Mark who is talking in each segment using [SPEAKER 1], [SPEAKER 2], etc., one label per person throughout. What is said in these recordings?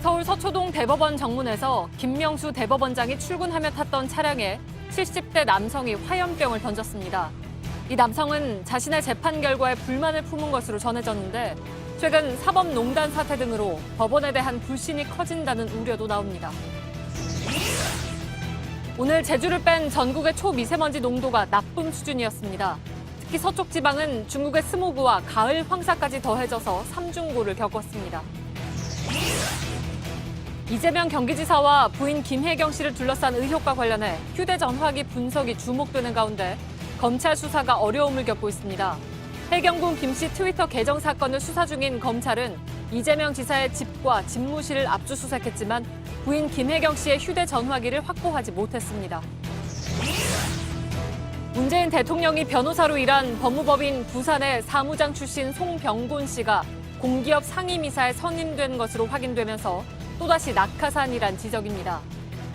[SPEAKER 1] 서울 서초동 대법원 정문에서 김명수 대법원장이 출근하며 탔던 차량에 70대 남성이 화염병을 던졌습니다. 이 남성은 자신의 재판 결과에 불만을 품은 것으로 전해졌는데 최근 사법농단 사태 등으로 법원에 대한 불신이 커진다는 우려도 나옵니다. 오늘 제주를 뺀 전국의 초미세먼지 농도가 나쁨 수준이었습니다. 특히 서쪽 지방은 중국의 스모그와 가을 황사까지 더해져서 삼중고를 겪었습니다. 이재명 경기지사와 부인 김혜경 씨를 둘러싼 의혹과 관련해 휴대전화기 분석이 주목되는 가운데 검찰 수사가 어려움을 겪고 있습니다. 혜경군 김 씨 트위터 계정 사건을 수사 중인 검찰은 이재명 지사의 집과 집무실을 압수수색했지만 부인 김혜경 씨의 휴대전화기를 확보하지 못했습니다. 문재인 대통령이 변호사로 일한 법무법인 부산의 사무장 출신 송병곤 씨가 공기업 상임이사에 선임된 것으로 확인되면서 또다시 낙하산이란 지적입니다.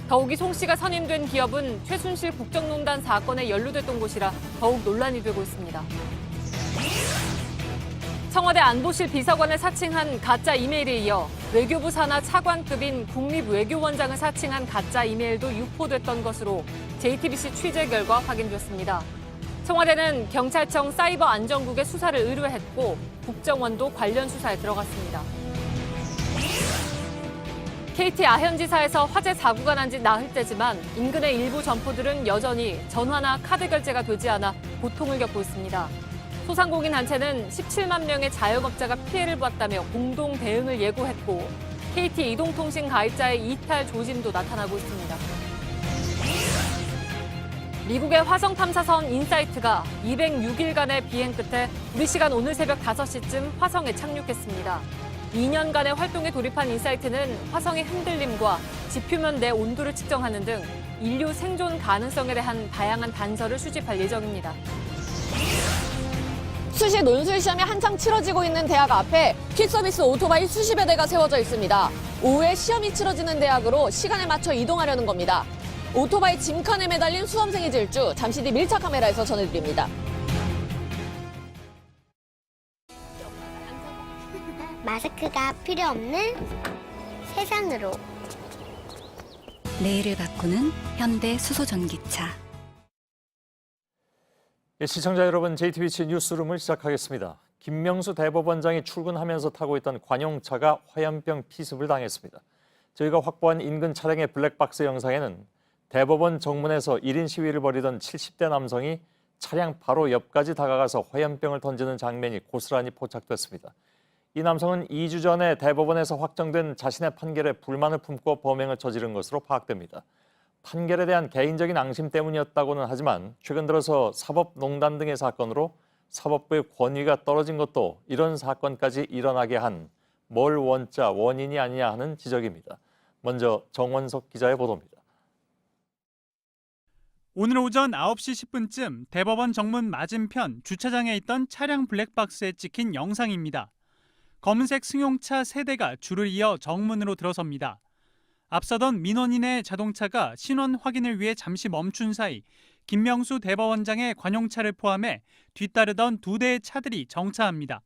[SPEAKER 1] 더욱이 송 씨가 선임된 기업은 최순실 국정농단 사건에 연루됐던 곳이라 더욱 논란이 되고 있습니다. 청와대 안보실 비서관을 사칭한 가짜 이메일에 이어 외교부 산하 차관급인 국립외교원장을 사칭한 가짜 이메일도 유포됐던 것으로 JTBC 취재 결과 확인됐습니다. 청와대는 경찰청 사이버안전국에 수사를 의뢰했고 국정원도 관련 수사에 들어갔습니다. KT 아현지사에서 화재 사고가 난 지 나흘째지만 인근의 일부 점포들은 여전히 전화나 카드 결제가 되지 않아 고통을 겪고 있습니다. 소상공인 단체는 17만 명의 자영업자가 피해를 봤다며 공동 대응을 예고했고 KT 이동통신 가입자의 이탈 조짐도 나타나고 있습니다. 미국의 화성 탐사선 인사이트가 206일간의 비행 끝에 우리 시간 오늘 새벽 5시쯤 화성에 착륙했습니다. 2년간의 활동에 돌입한 인사이트는 화성의 흔들림과 지표면 내 온도를 측정하는 등 인류 생존 가능성에 대한 다양한 단서를 수집할 예정입니다.
[SPEAKER 2] 수시 논술 시험이 한창 치러지고 있는 대학 앞에 퀵서비스 오토바이 수십여 대가 세워져 있습니다. 오후에 시험이 치러지는 대학으로 시간에 맞춰 이동하려는 겁니다. 오토바이 짐칸에 매달린 수험생의 질주, 잠시 뒤 밀착 카메라에서 전해드립니다.
[SPEAKER 3] 마스크가 필요 없는 세상으로.
[SPEAKER 4] 내일을 바꾸는 현대 수소전기차.
[SPEAKER 5] 시청자 여러분, JTBC 뉴스룸을 시작하겠습니다. 김명수 대법원장이 출근하면서 타고 있던 관용차가 화염병 피습을 당했습니다. 저희가 확보한 인근 차량의 블랙박스 영상에는 대법원 정문에서 1인 시위를 벌이던 70대 남성이 차량 바로 옆까지 다가가서 화염병을 던지는 장면이 고스란히 포착됐습니다. 이 남성은 2주 전에 대법원에서 확정된 자신의 판결에 불만을 품고 범행을 저지른 것으로 파악됩니다. 판결에 대한 개인적인 앙심 때문이었다고는 하지만 최근 들어서 사법농단 등의 사건으로 사법부의 권위가 떨어진 것도 이런 사건까지 일어나게 한 뭘 원자 원인이 아니냐 하는 지적입니다. 먼저 정원석 기자의 보도입니다.
[SPEAKER 6] 오늘 오전 9시 10분쯤 대법원 정문 맞은편 주차장에 있던 차량 블랙박스에 찍힌 영상입니다. 검은색 승용차 3대가 줄을 이어 정문으로 들어섭니다. 앞서던 민원인의 자동차가 신원 확인을 위해 잠시 멈춘 사이 김명수 대법원장의 관용차를 포함해 뒤따르던 2대의 차들이 정차합니다.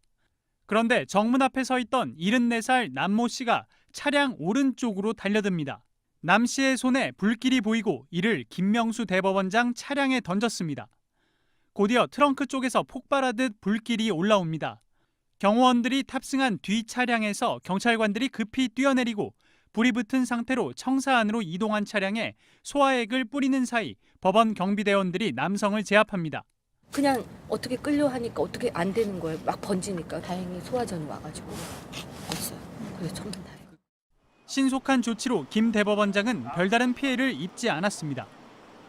[SPEAKER 6] 그런데 정문 앞에 서 있던 74살 남모 씨가 차량 오른쪽으로 달려듭니다. 남 씨의 손에 불길이 보이고 이를 김명수 대법원장 차량에 던졌습니다. 곧이어 트렁크 쪽에서 폭발하듯 불길이 올라옵니다. 경호원들이 탑승한 뒤 차량에서 경찰관들이 급히 뛰어내리고 불이 붙은 상태로 청사 안으로 이동한 차량에 소화액을 뿌리는 사이 법원 경비대원들이 남성을 제압합니다.
[SPEAKER 7] 그냥 어떻게 끌려 하니까 어떻게 안 되는 거예요. 막 번지니까 다행히 소화전이 와가지고 없어요. 그래서 정말 다행이에요.
[SPEAKER 6] 신속한 조치로 김 대법원장은 별다른 피해를 입지 않았습니다.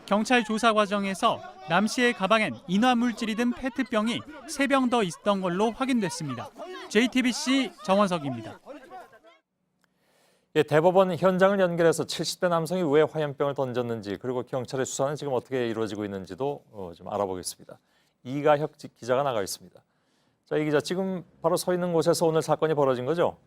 [SPEAKER 6] 경찰 조사 과정에서 남 씨의 가방엔 인화물질이 든 페트병이 3병 더 있던 걸로 확인됐습니다. JTBC 정원석입니다.
[SPEAKER 5] 대법원 현장을 연결해서 70대 남성이 왜 화염병을 던졌는지 그리고 경찰의 수사는 지금 어떻게 이루어지고 있는지도 좀 알아보겠습니다. 이가혁 기자가 나가 있습니다. 자, 이 기자, 지금 바로 서 있는 곳에서 오늘 사건이 벌어진 거죠?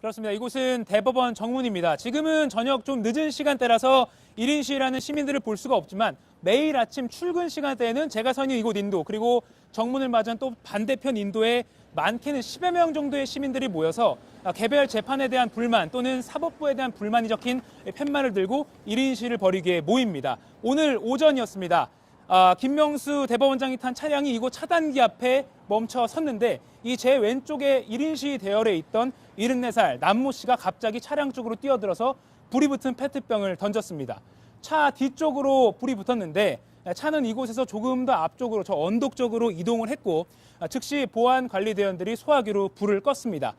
[SPEAKER 8] 그렇습니다. 이곳은 대법원 정문입니다. 지금은 저녁 좀 늦은 시간대라서 1인 시위라는 시민들을 볼 수가 없지만 매일 아침 출근 시간대에는 제가 서 있는 이곳 인도 그리고 정문을 맞은 또 반대편 인도에 많게는 10여 명 정도의 시민들이 모여서 개별 재판에 대한 불만 또는 사법부에 대한 불만이 적힌 팻말을 들고 1인 시위를 벌이기에 모입니다. 오늘 오전이었습니다. 김명수 대법원장이 탄 차량이 이곳 차단기 앞에 멈춰 섰는데 이 제 왼쪽에 1인 시위 대열에 있던 74살 남모 씨가 갑자기 차량 쪽으로 뛰어들어서 불이 붙은 페트병을 던졌습니다. 차 뒤쪽으로 불이 붙었는데 차는 이곳에서 조금 더 앞쪽으로 저 언덕 쪽으로 이동을 했고 즉시 보안 관리대원들이 소화기로 불을 껐습니다.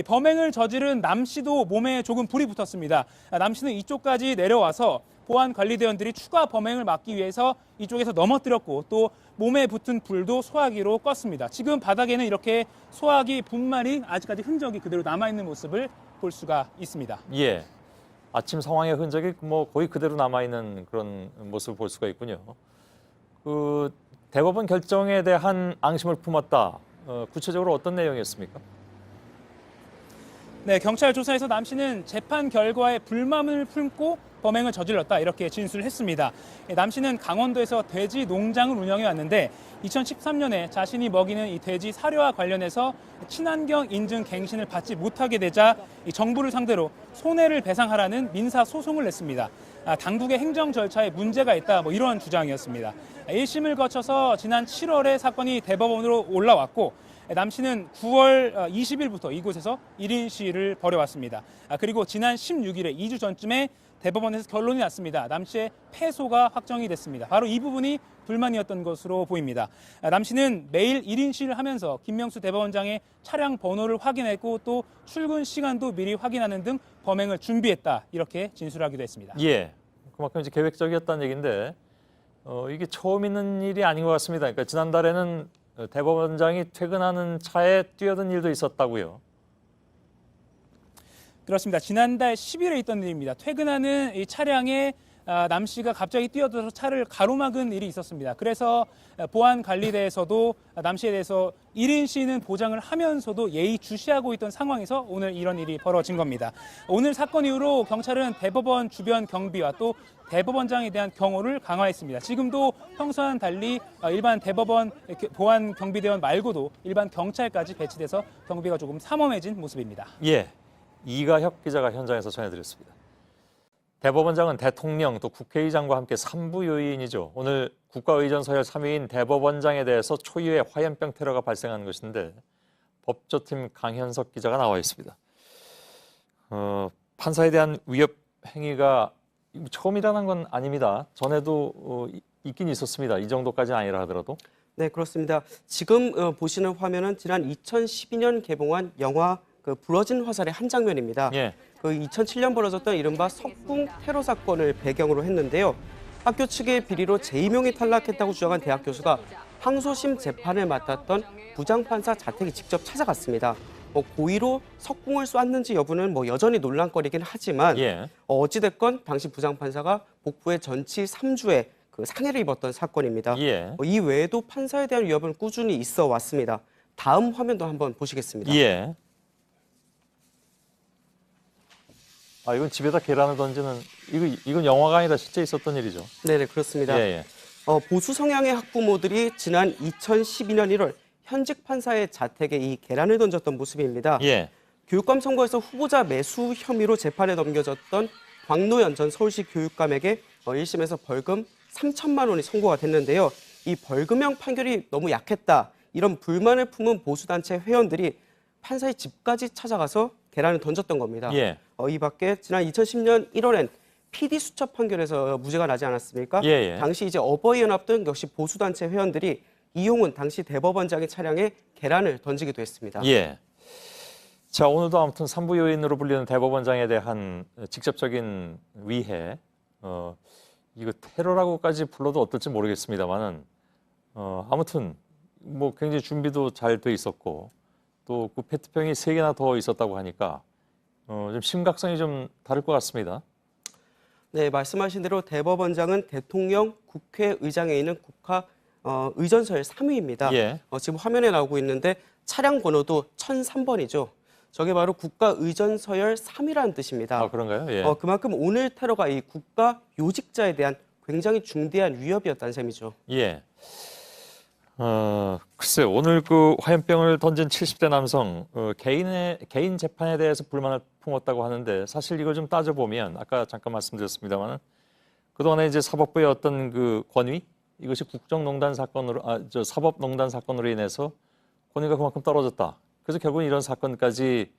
[SPEAKER 8] 범행을 저지른 남 씨도 몸에 조금 불이 붙었습니다. 남 씨는 이쪽까지 내려와서 보안 관리대원들이 추가 범행을 막기 위해서 이쪽에서 넘어뜨렸고 또 몸에 붙은 불도 소화기로 껐습니다. 지금 바닥에는 이렇게 소화기 분말이 아직까지 흔적이 그대로 남아있는 모습을 볼 수가 있습니다.
[SPEAKER 5] 예. 아침 상황의 흔적이 뭐 거의 그대로 남아있는 그런 모습을 볼 수가 있군요. 그 대법원 결정에 대한 앙심을 품었다. 구체적으로 어떤 내용이었습니까?
[SPEAKER 8] 네, 경찰 조사에서 남 씨는 재판 결과에 불만을 품고 범행을 저질렀다 이렇게 진술을 했습니다. 남 씨는 강원도에서 돼지 농장을 운영해 왔는데 2013년에 자신이 먹이는 이 돼지 사료와 관련해서 친환경 인증 갱신을 받지 못하게 되자 이 정부를 상대로 손해를 배상하라는 민사 소송을 냈습니다. 당국의 행정 절차에 문제가 있다 뭐 이런 주장이었습니다. 1심을 거쳐서 지난 7월에 사건이 대법원으로 올라왔고 남 씨는 9월 20일부터 이곳에서 1인 시위를 벌여왔습니다. 그리고 지난 16일에 2주 전쯤에 대법원에서 결론이 났습니다. 남 씨의 패소가 확정이 됐습니다. 바로 이 부분이 불만이었던 것으로 보입니다. 남 씨는 매일 1인 시위를 하면서 김명수 대법원장의 차량 번호를 확인했고 또 출근 시간도 미리 확인하는 등 범행을 준비했다 이렇게 진술하기도 했습니다.
[SPEAKER 5] 예, 그만큼 이제 계획적이었다는 얘기인데 이게 처음 있는 일이 아닌 것 같습니다. 그러니까 지난달에는 대법원장이 퇴근하는 차에 뛰어든 일도 있었다고요.
[SPEAKER 8] 그렇습니다. 지난달 10일에 있던 일입니다. 퇴근하는 이 차량에 남 씨가 갑자기 뛰어들어서 차를 가로막은 일이 있었습니다. 그래서 보안관리대에서도 남 씨에 대해서 1인 시위는 보장을 하면서도 예의주시하고 있던 상황에서 오늘 이런 일이 벌어진 겁니다. 오늘 사건 이후로 경찰은 대법원 주변 경비와 또 대법원장에 대한 경호를 강화했습니다. 지금도 평소와는 달리 일반 대법원 보안 경비대원 말고도 일반 경찰까지 배치돼서 경비가 조금 삼엄해진 모습입니다.
[SPEAKER 5] 예, 이가혁 기자가 현장에서 전해드렸습니다. 대법원장은 대통령 또 국회의장과 함께 3부 요인이죠. 오늘 국가의전 서열 3위인 대법원장에 대해서 초유의 화염병 테러가 발생한 것인데 법조팀 강현석 기자가 나와 있습니다. 판사에 대한 위협 행위가 처음이라는 건 아닙니다. 전에도 있긴 있었습니다. 이 정도까지는 아니라 하더라도.
[SPEAKER 9] 네, 그렇습니다. 지금 보시는 화면은 지난 2012년 개봉한 영화 부러진 화살의 한 장면입니다.
[SPEAKER 5] 예.
[SPEAKER 9] 2007년 벌어졌던 이른바 석궁 테러 사건을 배경으로 했는데요. 학교 측의 비리로 재임용이 탈락했다고 주장한 대학 교수가 항소심 재판을 맡았던 부장판사 자택에 직접 찾아갔습니다. 고의로 석궁을 쐈는지 여부는 여전히 논란거리긴 하지만
[SPEAKER 5] 예.
[SPEAKER 9] 어찌됐건 당시 부장판사가 복부에 전치 3주에 상해를 입었던 사건입니다.
[SPEAKER 5] 예.
[SPEAKER 9] 이 외에도 판사에 대한 위협은 꾸준히 있어 왔습니다. 다음 화면도 한번 보시겠습니다.
[SPEAKER 5] 예. 이건 집에다 계란을 던지는 이건 영화가 아니라 실제 있었던 일이죠.
[SPEAKER 9] 네, 그렇습니다.
[SPEAKER 5] 예.
[SPEAKER 9] 보수 성향의 학부모들이 지난 2012년 1월 현직 판사의 자택에 이 계란을 던졌던 모습입니다.
[SPEAKER 5] 예.
[SPEAKER 9] 교육감 선거에서 후보자 매수 혐의로 재판에 넘겨졌던 광노현 전 서울시 교육감에게 1심에서 벌금 3천만 원이 선고가 됐는데요. 이 벌금형 판결이 너무 약했다. 이런 불만을 품은 보수단체 회원들이 판사의 집까지 찾아가서 계란을 던졌던 겁니다.
[SPEAKER 5] 예.
[SPEAKER 9] 이 밖에 지난 2010년 1월엔 PD 수첩 판결에서 무죄가 나지 않았습니까?
[SPEAKER 5] 예.
[SPEAKER 9] 당시 이제 어버이연합 등 역시 보수단체 회원들이 이용훈 당시 대법원장의 차량에 계란을 던지기도 했습니다.
[SPEAKER 5] 예. 자, 오늘도 아무튼 3부 요인으로 불리는 대법원장에 대한 직접적인 위해, 이거 테러라고까지 불러도 어떨지 모르겠습니다만은, 아무튼 뭐 굉장히 준비도 잘 돼 있었고, 또 그 페트병이 3개나 더 있었다고 하니까 좀 심각성이 좀 다를 것 같습니다.
[SPEAKER 9] 네, 말씀하신 대로 대법원장은 대통령, 국회의장에 있는 국가 의전서열 3위입니다.
[SPEAKER 5] 예.
[SPEAKER 9] 지금 화면에 나오고 있는데 차량 번호도 1003번이죠. 저게 바로 국가 의전 서열 3위라는 뜻입니다.
[SPEAKER 5] 아, 그런가요? 예.
[SPEAKER 9] 그만큼 오늘 테러가 이 국가 요직자에 대한 굉장히 중대한 위협이었다는 셈이죠.
[SPEAKER 5] 예. 글쎄 오늘 그 화염병을 던진 70대 남성 개인 재판에 대해서 불만을 품었다고 하는데 사실 이걸 좀 따져보면 아까 잠깐 말씀드렸습니다만은 그동안에 이제 사법부의 어떤 그 권위 이것이 국정농단 사건으로 사법농단 사건으로 인해서 권위가 그만큼 떨어졌다. 그래서 결국은 이런 사건까지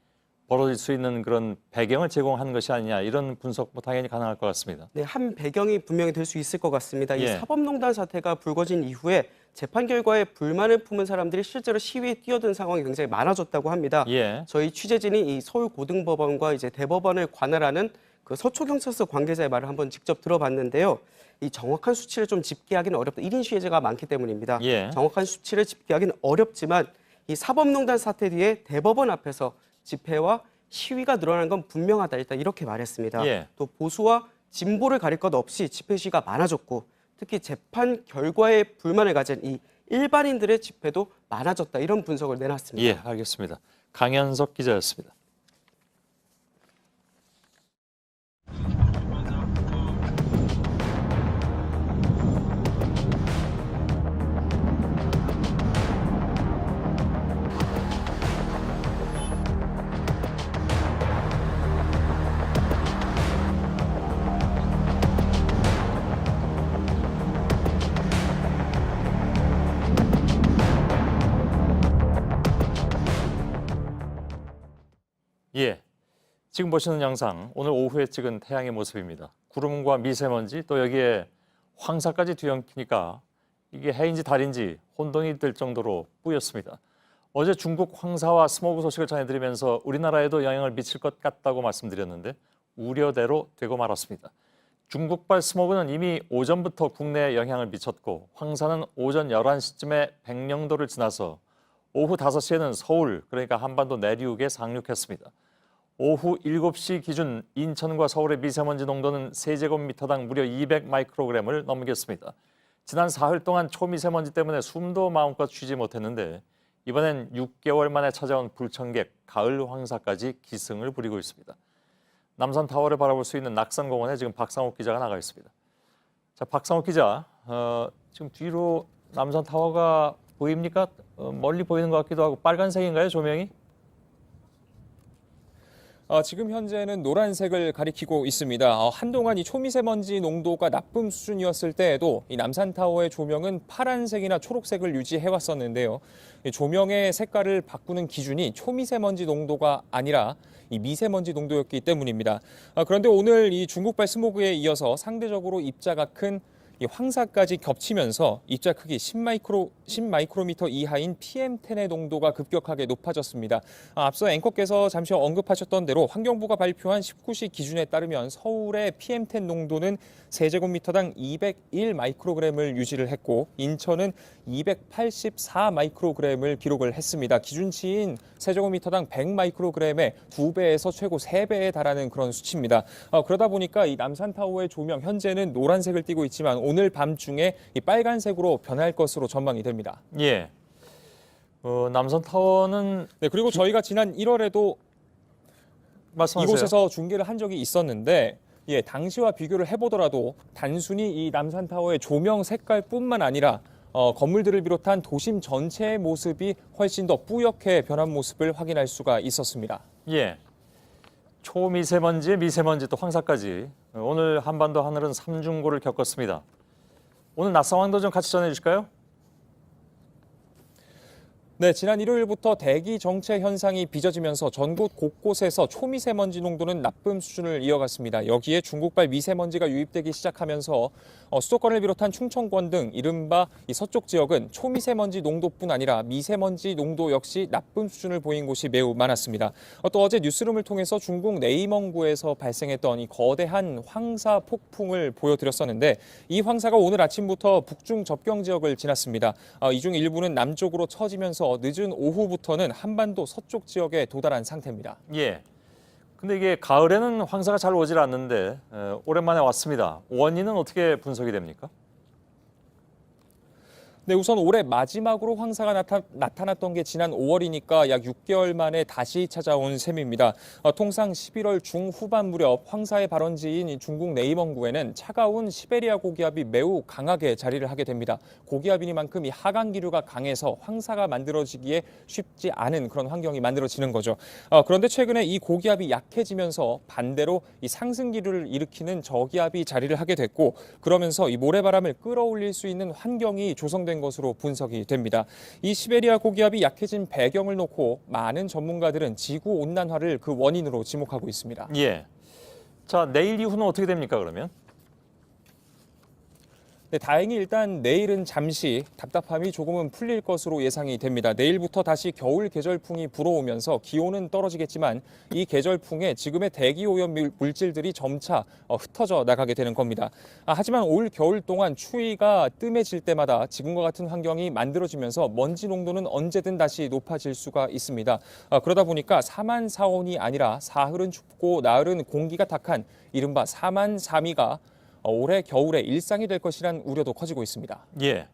[SPEAKER 5] 벌어질 수 있는 그런 배경을 제공한 것이 아니냐 이런 분석도 당연히 가능할 것 같습니다.
[SPEAKER 9] 네, 한 배경이 분명히 될 수 있을 것 같습니다. 이
[SPEAKER 5] 예.
[SPEAKER 9] 사법농단 사태가 불거진 이후에 재판 결과에 불만을 품은 사람들이 실제로 시위에 뛰어든 상황이 굉장히 많아졌다고 합니다.
[SPEAKER 5] 예.
[SPEAKER 9] 저희 취재진이 이 서울고등법원과 이제 대법원을 관할하는 그 서초경찰서 관계자의 말을 한번 직접 들어봤는데요. 이 정확한 수치를 좀 집계하기는 어렵다. 1인 시위제가 많기 때문입니다.
[SPEAKER 5] 예.
[SPEAKER 9] 정확한 수치를 집계하기는 어렵지만 이 사법농단 사태 뒤에 대법원 앞에서 집회와 시위가 늘어난 건 분명하다. 일단 이렇게 말했습니다.
[SPEAKER 5] 예.
[SPEAKER 9] 또 보수와 진보를 가릴 것 없이 집회 시위가 많아졌고 특히 재판 결과에 불만을 가진 이 일반인들의 집회도 많아졌다. 이런 분석을 내놨습니다.
[SPEAKER 5] 예, 알겠습니다. 강현석 기자였습니다. 예, 지금 보시는 영상 오늘 오후에 찍은 태양의 모습입니다. 구름과 미세먼지 또 여기에 황사까지 뒤엉키니까 이게 해인지 달인지 혼돈이 될 정도로 뿌였습니다. 어제 중국 황사와 스모그 소식을 전해드리면서 우리나라에도 영향을 미칠 것 같다고 말씀드렸는데 우려대로 되고 말았습니다. 중국발 스모그는 이미 오전부터 국내에 영향을 미쳤고 황사는 오전 11시쯤에 백령도를 지나서 오후 5시에는 서울, 그러니까 한반도 내륙에 상륙했습니다. 오후 7시 기준 인천과 서울의 미세먼지 농도는 세제곱미터당 무려 200 마이크로그램을 넘겼습니다. 지난 사흘 동안 초미세먼지 때문에 숨도 마음껏 쉬지 못했는데 이번엔 6개월 만에 찾아온 불청객, 가을 황사까지 기승을 부리고 있습니다. 남산타워를 바라볼 수 있는 낙산공원에 지금 박상욱 기자가 나가 있습니다. 자, 박상욱 기자, 지금 뒤로 남산타워가 보입니까? 멀리 보이는 것 같기도 하고 빨간색인가요, 조명이?
[SPEAKER 10] 지금 현재는 노란색을 가리키고 있습니다. 한동안 이 초미세먼지 농도가 나쁨 수준이었을 때에도 이 남산타워의 조명은 파란색이나 초록색을 유지해왔었는데요. 이 조명의 색깔을 바꾸는 기준이 초미세먼지 농도가 아니라 이 미세먼지 농도였기 때문입니다. 그런데 오늘 이 중국발 스모그에 이어서 상대적으로 입자가 큰 이 황사까지 겹치면서 입자 크기 10마이크로미터 이하인 PM10의 농도가 급격하게 높아졌습니다. 앞서 앵커께서 잠시 언급하셨던 대로 환경부가 발표한 19시 기준에 따르면 서울의 PM10 농도는 세제곱미터당 201 마이크로그램을 유지를 했고 인천은 284 마이크로그램을 기록을 했습니다. 기준치인 세제곱미터당 100 마이크로그램의 2배에서 최고 3배에 달하는 그런 수치입니다. 그러다 보니까 이 남산타워의 조명 현재는 노란색을 띠고 있지만 오늘 밤중에 이 빨간색으로 변할 것으로 전망이 됩니다.
[SPEAKER 5] 예. 남산타워는
[SPEAKER 10] 네, 그리고 저희가 지난 1월에도
[SPEAKER 5] 말씀하세요.
[SPEAKER 10] 이곳에서 중계를 한 적이 있었는데 예, 당시와 비교를 해보더라도 단순히 이 남산타워의 조명 색깔뿐만 아니라 건물들을 비롯한 도심 전체의 모습이 훨씬 더 뿌옇게 변한 모습을 확인할 수가 있었습니다.
[SPEAKER 5] 예. 초미세먼지에 미세먼지 또 황사까지 오늘 한반도 하늘은 삼중고를 겪었습니다. 오늘 낮 상황도 좀 같이 전해주실까요?
[SPEAKER 10] 네, 지난 일요일부터 대기 정체 현상이 빚어지면서 전국 곳곳에서 초미세먼지 농도는 나쁨 수준을 이어갔습니다. 여기에 중국발 미세먼지가 유입되기 시작하면서 수도권을 비롯한 충청권 등 이른바 이 서쪽 지역은 초미세먼지 농도뿐 아니라 미세먼지 농도 역시 나쁨 수준을 보인 곳이 매우 많았습니다. 또 어제 뉴스룸을 통해서 중국 내이멍구에서 발생했던 이 거대한 황사 폭풍을 보여드렸었는데 이 황사가 오늘 아침부터 북중 접경 지역을 지났습니다. 이 중 일부는 남쪽으로 처지면서 늦은 오후부터는 한반도 서쪽 지역에 도달한 상태입니다.
[SPEAKER 5] 예. 근데 이게 가을에는 황사가 잘 오질 않는데 오랜만에 왔습니다. 원인은 어떻게 분석이 됩니까?
[SPEAKER 10] 네, 우선 올해 마지막으로 황사가 나타났던 게 지난 5월이니까 약 6개월 만에 다시 찾아온 셈입니다. 통상 11월 중후반 무렵 황사의 발원지인 중국 네이멍구에는 차가운 시베리아 고기압이 매우 강하게 자리를 하게 됩니다. 고기압이니만큼 이 하강 기류가 강해서 황사가 만들어지기에 쉽지 않은 그런 환경이 만들어지는 거죠. 그런데 최근에 이 고기압이 약해지면서 반대로 이 상승 기류를 일으키는 저기압이 자리를 하게 됐고, 그러면서 이 모래바람을 끌어올릴 수 있는 환경이 조성된 것으로 분석이 됩니다. 이 시베리아 고기압이 약해진 배경을 놓고 많은 전문가들은 지구 온난화를 그 원인으로 지목하고 있습니다.
[SPEAKER 5] 예. 자, 내일 이후는 어떻게 됩니까, 그러면?
[SPEAKER 10] 네, 다행히 일단 내일은 잠시 답답함이 조금은 풀릴 것으로 예상이 됩니다. 내일부터 다시 겨울 계절풍이 불어오면서 기온은 떨어지겠지만 이 계절풍에 지금의 대기 오염 물질들이 점차 흩어져 나가게 되는 겁니다. 하지만 올 겨울 동안 추위가 뜸해질 때마다 지금과 같은 환경이 만들어지면서 먼지 농도는 언제든 다시 높아질 수가 있습니다. 그러다 보니까 사만사온이 아니라 사흘은 춥고 나흘은 공기가 탁한 이른바 사만사미가 올해 겨울에 일상이 될 것이란 우려도 커지고 있습니다.
[SPEAKER 5] 예.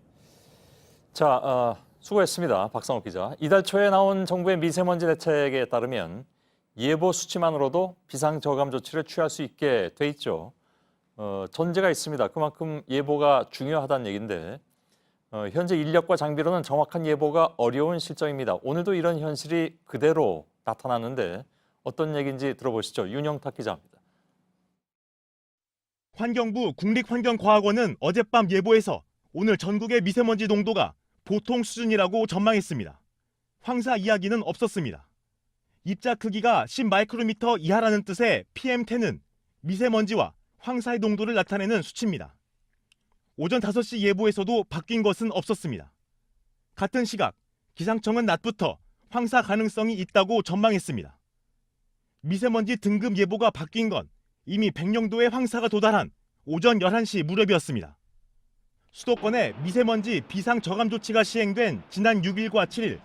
[SPEAKER 5] 자, 수고했습니다. 박상욱 기자. 이달 초에 나온 정부의 미세먼지 대책에 따르면 예보 수치만으로도 비상저감 조치를 취할 수 있게 돼 있죠. 전제가 있습니다. 그만큼 예보가 중요하다는 얘기인데 현재 인력과 장비로는 정확한 예보가 어려운 실정입니다. 오늘도 이런 현실이 그대로 나타났는데 어떤 얘기인지 들어보시죠. 윤영탁 기자입니다.
[SPEAKER 11] 환경부 국립환경과학원은 어젯밤 예보에서 오늘 전국의 미세먼지 농도가 보통 수준이라고 전망했습니다. 황사 이야기는 없었습니다. 입자 크기가 10마이크로미터 이하라는 뜻의 PM10은 미세먼지와 황사의 농도를 나타내는 수치입니다. 오전 5시 예보에서도 바뀐 것은 없었습니다. 같은 시각 기상청은 낮부터 황사 가능성이 있다고 전망했습니다. 미세먼지 등급 예보가 바뀐 건 이미 백령도의 황사가 도달한 오전 11시 무렵이었습니다. 수도권에 미세먼지 비상저감 조치가 시행된 지난 6일과 7일,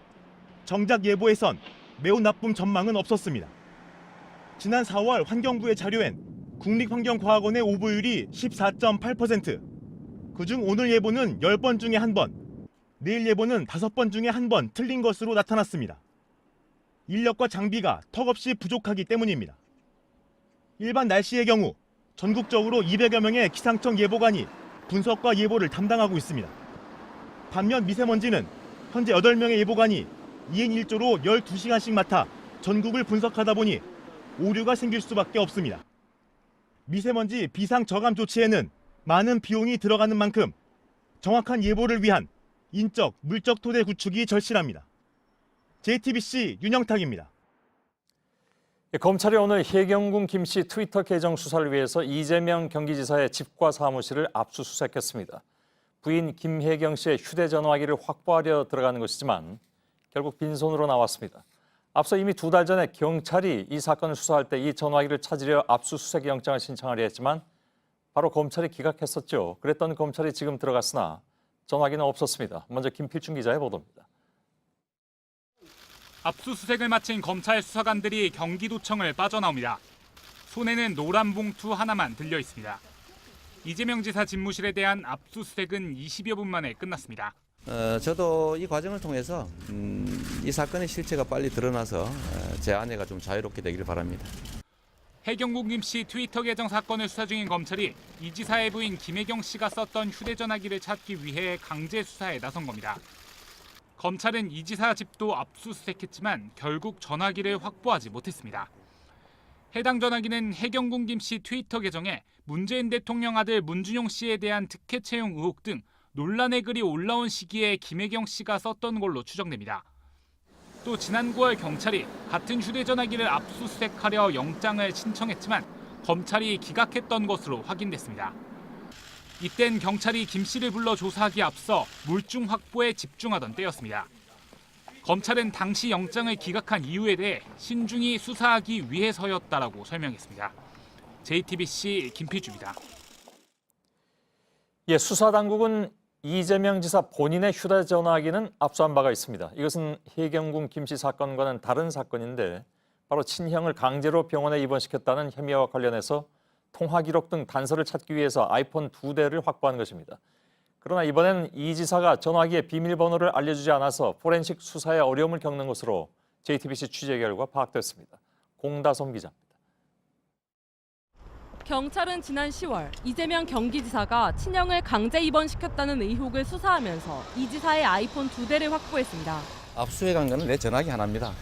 [SPEAKER 11] 정작 예보에선 매우 나쁨 전망은 없었습니다. 지난 4월 환경부의 자료엔 국립환경과학원의 오보율이 14.8%, 그중 오늘 예보는 10번 중에 1번, 내일 예보는 5번 중에 1번 틀린 것으로 나타났습니다. 인력과 장비가 턱없이 부족하기 때문입니다. 일반 날씨의 경우 전국적으로 200여 명의 기상청 예보관이 분석과 예보를 담당하고 있습니다. 반면 미세먼지는 현재 8명의 예보관이 2인 1조로 12시간씩 맡아 전국을 분석하다 보니 오류가 생길 수밖에 없습니다. 미세먼지 비상저감 조치에는 많은 비용이 들어가는 만큼 정확한 예보를 위한 인적, 물적 토대 구축이 절실합니다. JTBC 윤영탁입니다.
[SPEAKER 5] 검찰이 오늘 해경군 김씨 트위터 계정 수사를 위해서 이재명 경기지사의 집과 사무실을 압수수색했습니다. 부인 김혜경 씨의 휴대전화기를 확보하려 들어가는 것이지만 결국 빈손으로 나왔습니다. 앞서 이미 2달 전에 경찰이 이 사건을 수사할 때 이 전화기를 찾으려 압수수색 영장을 신청하려 했지만 바로 검찰이 기각했었죠. 그랬던 검찰이 지금 들어갔으나 전화기는 없었습니다. 먼저 김필중 기자의 보도입니다.
[SPEAKER 6] 압수수색을 마친 검찰 수사관들이 경기도청을 빠져나옵니다. 손에는 노란 봉투 하나만 들려 있습니다. 이재명 지사 집무실에 대한 압수수색은 20여 분 만에 끝났습니다.
[SPEAKER 12] 저도 이 과정을 통해서 이 사건의 실체가 빨리 드러나서 제 아내가 좀 자유롭게 되기를 바랍니다.
[SPEAKER 6] 해경군 김씨 트위터 계정 사건을 수사 중인 검찰이 이 지사의 부인 김혜경 씨가 썼던 휴대전화기를 찾기 위해 강제 수사에 나선 겁니다. 검찰은 이 지사 집도 압수수색했지만 결국 전화기를 확보하지 못했습니다. 해당 전화기는 해경군 김씨 트위터 계정에 문재인 대통령 아들 문준용 씨에 대한 특혜 채용 의혹 등 논란의 글이 올라온 시기에 김혜경 씨가 썼던 걸로 추정됩니다. 또 지난 9월 경찰이 같은 휴대전화기를 압수수색하려 영장을 신청했지만 검찰이 기각했던 것으로 확인됐습니다. 이땐 경찰이 김 씨를 불러 조사하기에 앞서 물증 확보에 집중하던 때였습니다. 검찰은 당시 영장을 기각한 이유에 대해 신중히 수사하기 위해서였다라고 설명했습니다. JTBC 김필주입니다.
[SPEAKER 5] 예, 수사당국은 이재명 지사 본인의 휴대전화기는 압수한 바가 있습니다. 이것은 해경군 김씨 사건과는 다른 사건인데 바로 친형을 강제로 병원에 입원시켰다는 혐의와 관련해서 통화 기록 등 단서를 찾기 위해서 아이폰 2대를 확보한 것입니다. 그러나 이번에는 이 지사가 전화기의 비밀번호를 알려주지 않아서 포렌식 수사에 어려움을 겪는 것으로 JTBC 취재 결과 파악됐습니다. 공다솜 기자입니다.
[SPEAKER 13] 경찰은 지난 10월 이재명 경기지사가 친형을 강제 입원시켰다는 의혹을 수사하면서 이 지사의 아이폰 2대를 확보했습니다.
[SPEAKER 12] 압수해간 거는 내 전화기 하나입니다.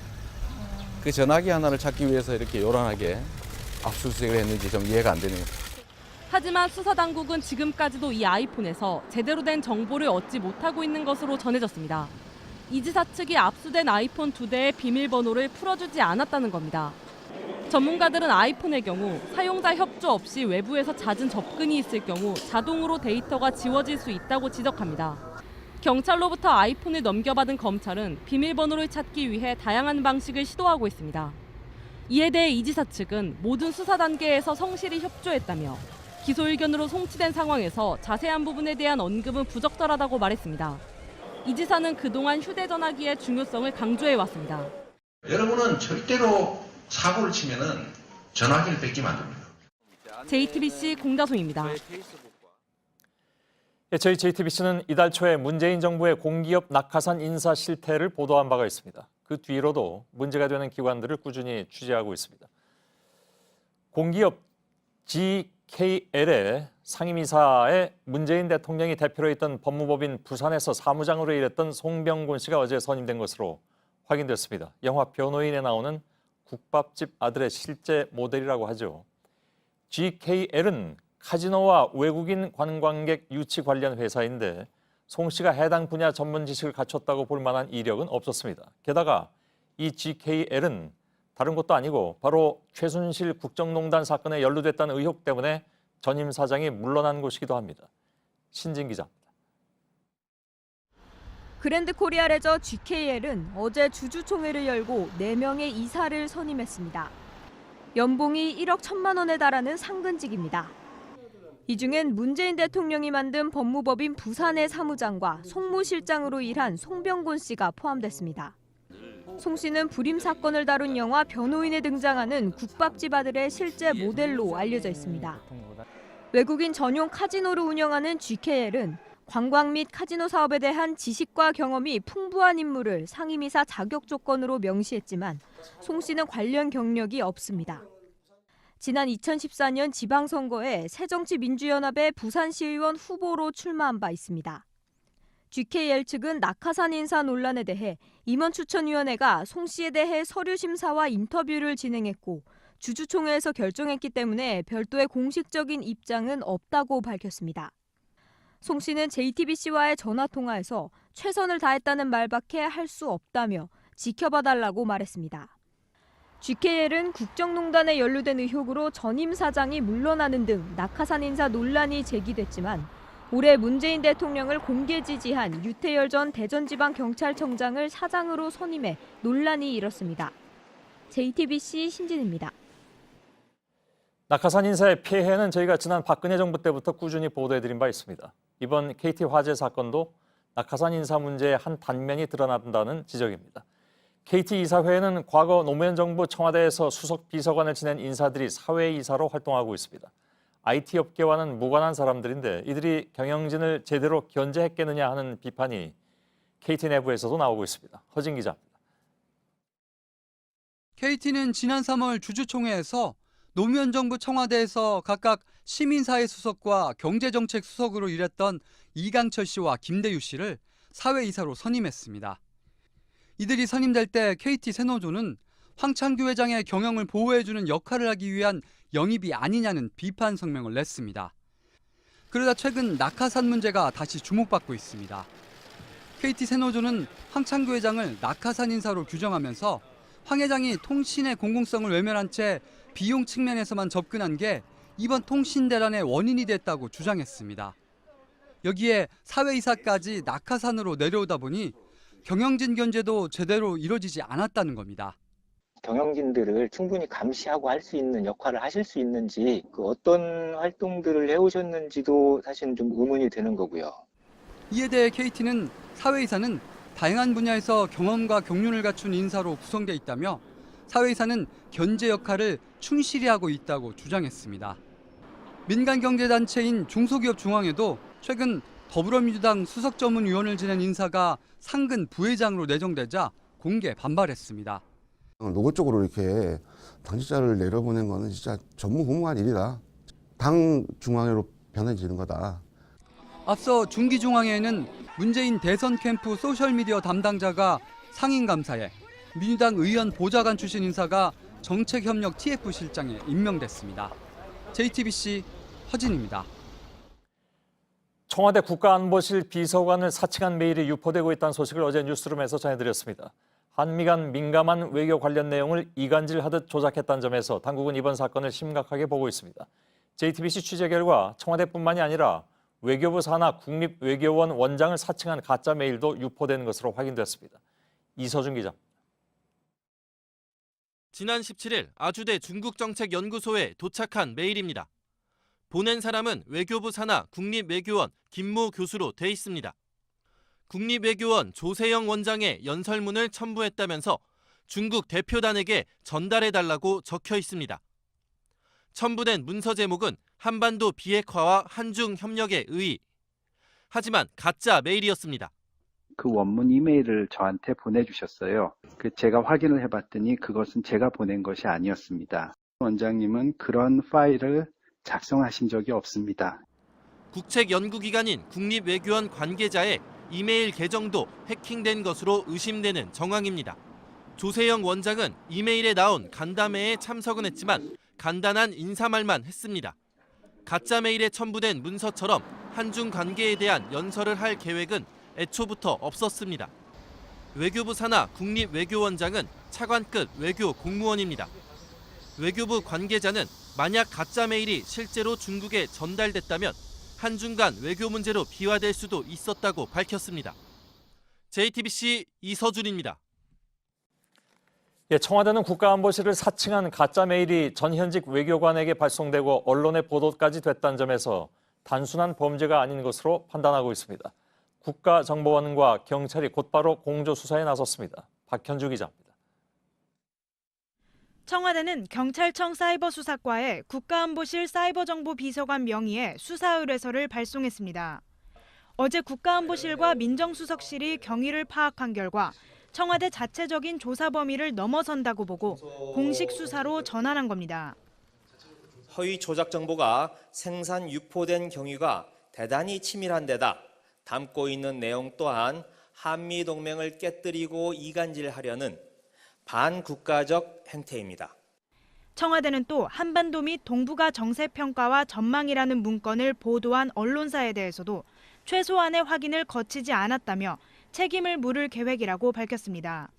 [SPEAKER 12] 그 전화기 하나를 찾기 위해서 이렇게 요란하게 압수수색을 했는지 좀 이해가 안 되네요.
[SPEAKER 13] 하지만 수사당국은 지금까지도 이 아이폰에서 제대로 된 정보를 얻지 못하고 있는 것으로 전해졌습니다. 이 지사 측이 압수된 아이폰 2대의 비밀번호를 풀어주지 않았다는 겁니다. 전문가들은 아이폰의 경우 사용자 협조 없이 외부에서 잦은 접근이 있을 경우 자동으로 데이터가 지워질 수 있다고 지적합니다. 경찰로부터 아이폰을 넘겨받은 검찰은 비밀번호를 찾기 위해 다양한 방식을 시도하고 있습니다. 이에 대해 이 지사 측은 모든 수사 단계에서 성실히 협조했다며 기소 의견으로 송치된 상황에서 자세한 부분에 대한 언급은 부적절하다고 말했습니다. 이 지사는 그동안 휴대전화기의 중요성을 강조해왔습니다.
[SPEAKER 14] 여러분은 절대로 사고를 치면은 전화기를 뺏기면 안 됩니다.
[SPEAKER 13] JTBC 공다솜입니다.
[SPEAKER 5] 저희 JTBC는 이달 초에 문재인 정부의 공기업 낙하산 인사 실태를 보도한 바가 있습니다. 그 뒤로도 문제가 되는 기관들을 꾸준히 취재하고 있습니다. 공기업 GKL의 상임이사에 문재인 대통령이 대표로 있던 법무법인 부산에서 사무장으로 일했던 송병곤 씨가 어제 선임된 것으로 확인됐습니다. 영화 변호인에 나오는 국밥집 아들의 실제 모델이라고 하죠. GKL은 카지노와 외국인 관광객 유치 관련 회사인데 송 씨가 해당 분야 전문 지식을 갖췄다고 볼 만한 이력은 없었습니다. 게다가 이 GKL은 다른 것도 아니고 바로 최순실 국정농단 사건에 연루됐다는 의혹 때문에 전임 사장이 물러난 곳이기도 합니다. 신진 기자입니다.
[SPEAKER 15] 그랜드 코리아 레저 GKL은 어제 주주총회를 열고 4명의 이사를 선임했습니다. 연봉이 1억 1천만 원에 달하는 상근직입니다. 이 중엔 문재인 대통령이 만든 법무법인 부산의 사무장과 송무실장으로 일한 송병곤 씨가 포함됐습니다. 송 씨는 불임 사건을 다룬 영화 변호인에 등장하는 국밥집 아들의 실제 모델로 알려져 있습니다. 외국인 전용 카지노를 운영하는 GKL은 관광 및 카지노 사업에 대한 지식과 경험이 풍부한 인물을 상임이사 자격 조건으로 명시했지만 송 씨는 관련 경력이 없습니다. 지난 2014년 지방선거에 새정치민주연합의 부산시의원 후보로 출마한 바 있습니다. GKL 측은 낙하산 인사 논란에 대해 임원추천위원회가 송 씨에 대해 서류 심사와 인터뷰를 진행했고 주주총회에서 결정했기 때문에 별도의 공식적인 입장은 없다고 밝혔습니다. 송 씨는 JTBC와의 전화통화에서 최선을 다했다는 말밖에 할 수 없다며 지켜봐달라고 말했습니다. GKL은 국정농단에 연루된 의혹으로 전임 사장이 물러나는 등 낙하산 인사 논란이 제기됐지만 올해 문재인 대통령을 공개 지지한 유태열 전 대전지방경찰청장을 사장으로 선임해 논란이 일었습니다. JTBC 신진입니다.
[SPEAKER 5] 낙하산 인사의 폐해는 저희가 지난 박근혜 정부 때부터 꾸준히 보도해드린 바 있습니다. 이번 KT 화재 사건도 낙하산 인사 문제의 한 단면이 드러난다는 지적입니다. KT 이사회는 과거 노무현 정부 청와대에서 수석 비서관을 지낸 인사들이 사회이사로 활동하고 있습니다. IT 업계와는 무관한 사람들인데 이들이 경영진을 제대로 견제했겠느냐 하는 비판이 KT 내부에서도 나오고 있습니다. 허진 기자입니다.
[SPEAKER 16] KT는 지난 3월 주주총회에서 노무현 정부 청와대에서 각각 시민사회 수석과 경제정책 수석으로 일했던 이강철 씨와 김대유 씨를 사회이사로 선임했습니다. 이들이 선임될 때 KT 세노조는 황창규 회장의 경영을 보호해주는 역할을 하기 위한 영입이 아니냐는 비판 성명을 냈습니다. 그러다 최근 낙하산 문제가 다시 주목받고 있습니다. KT 세노조는 황창규 회장을 낙하산 인사로 규정하면서 황 회장이 통신의 공공성을 외면한 채 비용 측면에서만 접근한 게 이번 통신 대란의 원인이 됐다고 주장했습니다. 여기에 사회이사까지 낙하산으로 내려오다 보니 경영진 견제도 제대로 이루어지지 않았다는 겁니다.
[SPEAKER 17] 경영진들을 충분히 감시하고 할 수 있는 역할을 하실 수 있는지 그 어떤 활동들을 해오셨는지도 사실은 좀 의문이 되는 거고요.
[SPEAKER 16] 이에 대해 KT는 사회이사는 다양한 분야에서 경험과 경륜을 갖춘 인사로 구성돼 있다며 사회이사는 견제 역할을 충실히 하고 있다고 주장했습니다. 민간경제단체인 중소기업중앙회도 최근 더불어민주당 수석전문위원을 지낸 인사가 상근 부회장으로 내정되자 공개 반발했습니다.
[SPEAKER 18] 노골적으로 이렇게 당직자를 내려보낸 거는 진짜 전무후무한 일이다. 당 중앙회로 변해지는 거다.
[SPEAKER 16] 앞서 중기중앙회에는 문재인 대선 캠프 소셜미디어 담당자가 상임감사에 민주당 의원 보좌관 출신 인사가 정책협력 TF실장에 임명됐습니다. JTBC 허진입니다.
[SPEAKER 5] 청와대 국가안보실 비서관을 사칭한 메일이 유포되고 있다는 소식을 어제 뉴스룸에서 전해드렸습니다. 한미 간 민감한 외교 관련 내용을 이간질하듯 조작했다는 점에서 당국은 이번 사건을 심각하게 보고 있습니다. JTBC 취재 결과 청와대뿐만이 아니라 외교부 산하 국립외교원 원장을 사칭한 가짜 메일도 유포된 것으로 확인됐습니다. 이서준 기자입니다.
[SPEAKER 19] 지난 17일 아주대 중국정책연구소에 도착한 메일입니다. 보낸 사람은 외교부 산하 국립외교원 김모 교수로 돼 있습니다. 국립외교원 조세영 원장의 연설문을 첨부했다면서 중국 대표단에게 전달해달라고 적혀 있습니다. 첨부된 문서 제목은 한반도 비핵화와 한중 협력의 의의. 하지만 가짜 메일이었습니다.
[SPEAKER 20] 그 원문 이메일을 저한테 보내주셨어요. 제가 확인을 해봤더니 그것은 제가 보낸 것이 아니었습니다. 원장님은 그런 파일을 작성하신 적이 없습니다.
[SPEAKER 19] 국책연구기관인 국립외교원 관계자의 이메일 계정도 해킹된 것으로 의심되는 정황입니다. 조세영 원장은 이메일에 나온 간담회에 참석은 했지만 간단한 인사말만 했습니다. 가짜 메일에 첨부된 문서처럼 한중 관계에 대한 연설을 할 계획은 애초부터 없었습니다. 외교부 산하 국립외교원장은 차관급 외교 공무원입니다. 외교부 관계자는 만약 가짜 메일이 실제로 중국에 전달됐다면 한중 간 외교 문제로 비화될 수도 있었다고 밝혔습니다. JTBC 이서준입니다.
[SPEAKER 5] 청와대는 국가안보실을 사칭한 가짜 메일이 전현직 외교관에게 발송되고 언론의 보도까지 됐다는 점에서 단순한 범죄가 아닌 것으로 판단하고 있습니다. 국가정보원과 경찰이 곧바로 공조수사에 나섰습니다. 박현주 기자입니다.
[SPEAKER 21] 청와대는 경찰청 사이버수사과에 국가안보실 사이버정보비서관 명의의 수사 의뢰서를 발송했습니다. 어제 국가안보실과 민정수석실이 경위를 파악한 결과 청와대 자체적인 조사 범위를 넘어선다고 보고 공식 수사로 전환한 겁니다.
[SPEAKER 22] 허위 조작 정보가 생산 유포된 경위가 대단히 치밀한 데다 담고 있는 내용 또한 한미 동맹을 깨뜨리고 이간질하려는 반국가적 행태입니다.
[SPEAKER 21] 청와대는 또 한반도 및 동북아 정세평가와 전망이라는 문건을 보도한 언론사에 대해서도 최소한의 확인을 거치지 않았다며 책임을 물을 계획이라고 밝혔습니다.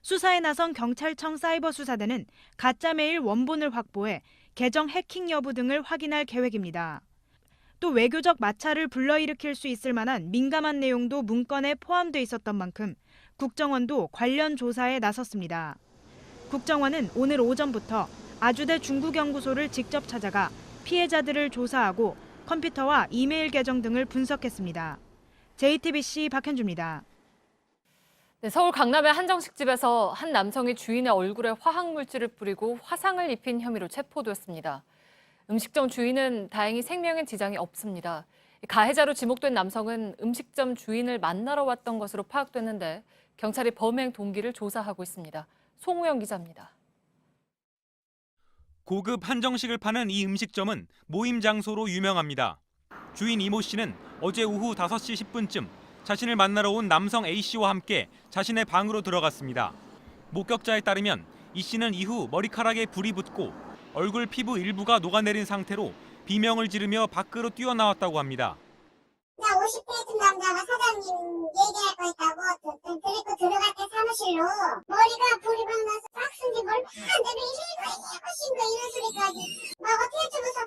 [SPEAKER 21] 수사에 나선 경찰청 사이버수사대는 가짜메일 원본을 확보해 계정 해킹 여부 등을 확인할 계획입니다. 또 외교적 마찰을 불러일으킬 수 있을 만한 민감한 내용도 문건에 포함돼 있었던 만큼 국정원도 관련 조사에 나섰습니다. 국정원은 오늘 오전부터 아주대 중국연구소를 직접 찾아가 피해자들을 조사하고 컴퓨터와 이메일 계정 등을 분석했습니다. JTBC 박현주입니다.
[SPEAKER 1] 서울 강남의 한정식집에서 한 남성이 주인의 얼굴에 화학물질을 뿌리고 화상을 입힌 혐의로 체포됐습니다. 음식점 주인은 다행히 생명에 지장이 없습니다. 가해자로 지목된 남성은 음식점 주인을 만나러 왔던 것으로 파악됐는데 경찰이 범행 동기를 조사하고 있습니다. 송우영 기자입니다.
[SPEAKER 6] 고급 한정식을 파는 이 음식점은 모임 장소로 유명합니다. 주인 이모 씨는 어제 오후 5시 10분쯤 자신을 만나러 온 남성 A 씨와 함께 자신의 방으로 들어갔습니다. 목격자에 따르면 이 씨는 이후 머리카락에 불이 붙고 얼굴 피부 일부가 녹아내린 상태로 비명을 지르며 밖으로 뛰어나왔다고 합니다.
[SPEAKER 3] 50대 남자가 사장님 얘기할 거 있다고 데리고 들어갈 때 사무실로 머리가 불이 막 나서 싹순지 뭘 막 내면 이거 이런 소리까지 막 어떻게 주면서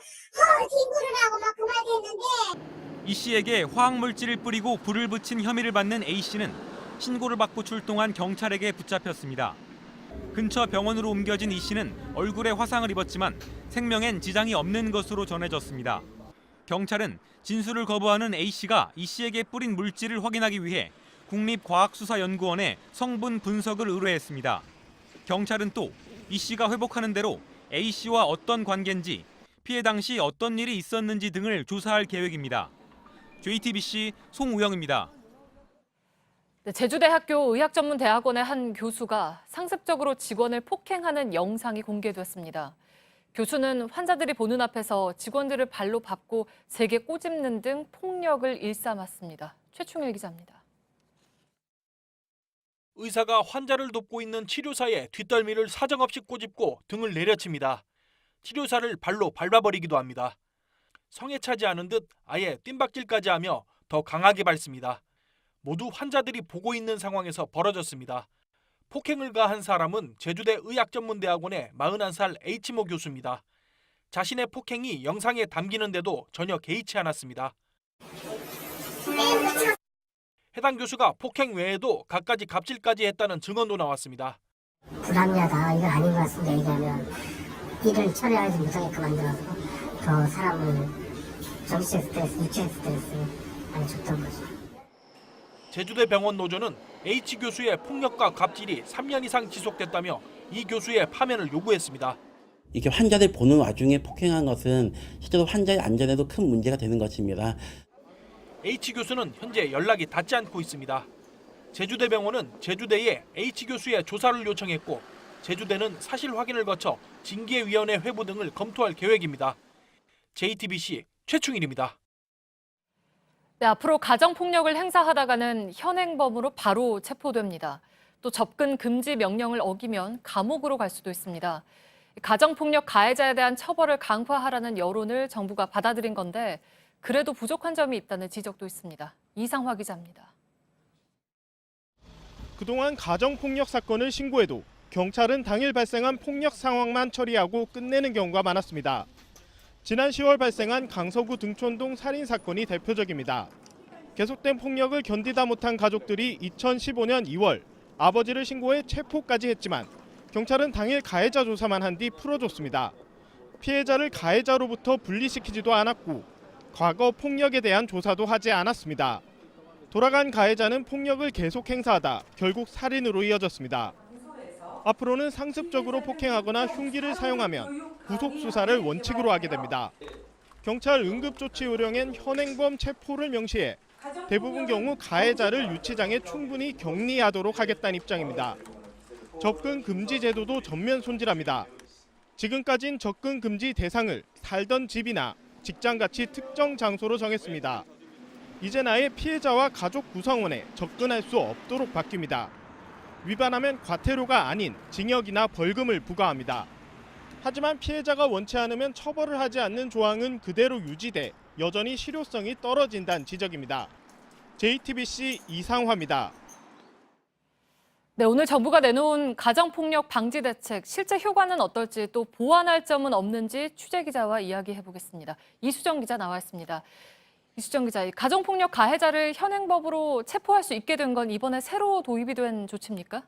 [SPEAKER 3] 뒹굴을 하고 막 그 말도 했는데
[SPEAKER 6] 이 씨에게 화학물질을 뿌리고 불을 붙인 혐의를 받는 A 씨는 신고를 받고 출동한 경찰에게 붙잡혔습니다. 근처 병원으로 옮겨진 이 씨는 얼굴에 화상을 입었지만 생명엔 지장이 없는 것으로 전해졌습니다. 경찰은 진술을 거부하는 A 씨가 이 씨에게 뿌린 물질을 확인하기 위해 국립과학수사연구원에 성분 분석을 의뢰했습니다. 경찰은 또 이 씨가 회복하는 대로 A 씨와 어떤 관계인지, 피해 당시 어떤 일이 있었는지 등을 조사할 계획입니다.
[SPEAKER 2] JTBC 송우영입니다.
[SPEAKER 1] 네, 제주대학교 의학전문대학원의 한 교수가 상습적으로 직원을 폭행하는 영상이 공개됐습니다. 교수는 환자들이 보는 앞에서 직원들을 발로 밟고 세게 꼬집는 등 폭력을 일삼았습니다. 최충일 기자입니다.
[SPEAKER 4] 의사가 환자를 돕고 있는 치료사의 뒷덜미를 사정없이 꼬집고 등을 내려칩니다. 치료사를 발로 밟아버리기도 합니다. 성에 차지 않은 듯 아예 뜀박질까지 하며 더 강하게 밟습니다. 모두 환자들이 보고 있는 상황에서 벌어졌습니다. 폭행을 가한 사람은 제주대 의학전문대학원의 41살 H모 교수입니다. 자신의 폭행이 영상에 담기는데도 전혀 개의치 않았습니다. 해당 교수가 폭행 외에도 갖가지 갑질까지 했다는 증언도 나왔습니다.
[SPEAKER 23] 불합리하다, 이건 아닌 것 같습니다. 얘기하면 일을 처리하지 못하게끔 만들어서 더 사람을 정신적 스트레스, 육체적 스트레스 많이 줬던 거죠.
[SPEAKER 4] 제주대 병원 노조는 H 교수의 폭력과 갑질이 3년 이상 지속됐다며 이 교수의 파면을 요구했습니다.
[SPEAKER 24] 이렇게 환자들 보는 와중에 폭행한 것은 실제로 환자의 안전에도 큰 문제가 되는 것입니다.
[SPEAKER 4] H 교수는 현재 연락이 닿지 않고 있습니다. 제주대병원은 제주대에 H 교수의 조사를 요청했고 제주대는 사실 확인을 거쳐 징계위원회 회부 등을 검토할 계획입니다. JTBC 최충일입니다.
[SPEAKER 1] 네, 앞으로 가정폭력을 행사하다가는 현행범으로 바로 체포됩니다. 또 접근 금지 명령을 어기면 감옥으로 갈 수도 있습니다. 가정폭력 가해자에 대한 처벌을 강화하라는 여론을 정부가 받아들인 건데 그래도 부족한 점이 있다는 지적도 있습니다. 이상화 기자입니다.
[SPEAKER 25] 그동안 가정폭력 사건을 신고해도 경찰은 당일 발생한 폭력 상황만 처리하고 끝내는 경우가 많았습니다. 지난 10월 발생한 강서구 등촌동 살인 사건이 대표적입니다. 계속된 폭력을 견디다 못한 가족들이 2015년 2월 아버지를 신고해 체포까지 했지만 경찰은 당일 가해자 조사만 한 뒤 풀어줬습니다. 피해자를 가해자로부터 분리시키지도 않았고 과거 폭력에 대한 조사도 하지 않았습니다. 돌아간 가해자는 폭력을 계속 행사하다 결국 살인으로 이어졌습니다. 앞으로는 상습적으로 폭행하거나 흉기를 사용하면 구속 수사를 원칙으로 하게 됩니다. 경찰 응급조치 요령엔 현행범 체포를 명시해 대부분 경우 가해자를 유치장에 충분히 격리하도록 하겠다는 입장입니다. 접근 금지 제도도 전면 손질합니다. 지금까진 접근 금지 대상을 살던 집이나 직장같이 특정 장소로 정했습니다. 이젠 아예 피해자와 가족 구성원에 접근할 수 없도록 바뀝니다. 위반하면 과태료가 아닌 징역이나 벌금을 부과합니다. 하지만 피해자가 원치 않으면 처벌을 하지 않는 조항은 그대로 유지돼 여전히 실효성이 떨어진다는 지적입니다. JTBC 이상화입니다.
[SPEAKER 1] 네, 오늘 정부가 내놓은 가정폭력 방지 대책 실제 효과는 어떨지 또 보완할 점은 없는지 취재 기자와 이야기해보겠습니다. 이수정 기자 나와 있습니다. 이수정 기자, 가정폭력 가해자를 현행법으로 체포할 수 있게 된 건 이번에 새로 도입이 된 조치입니까?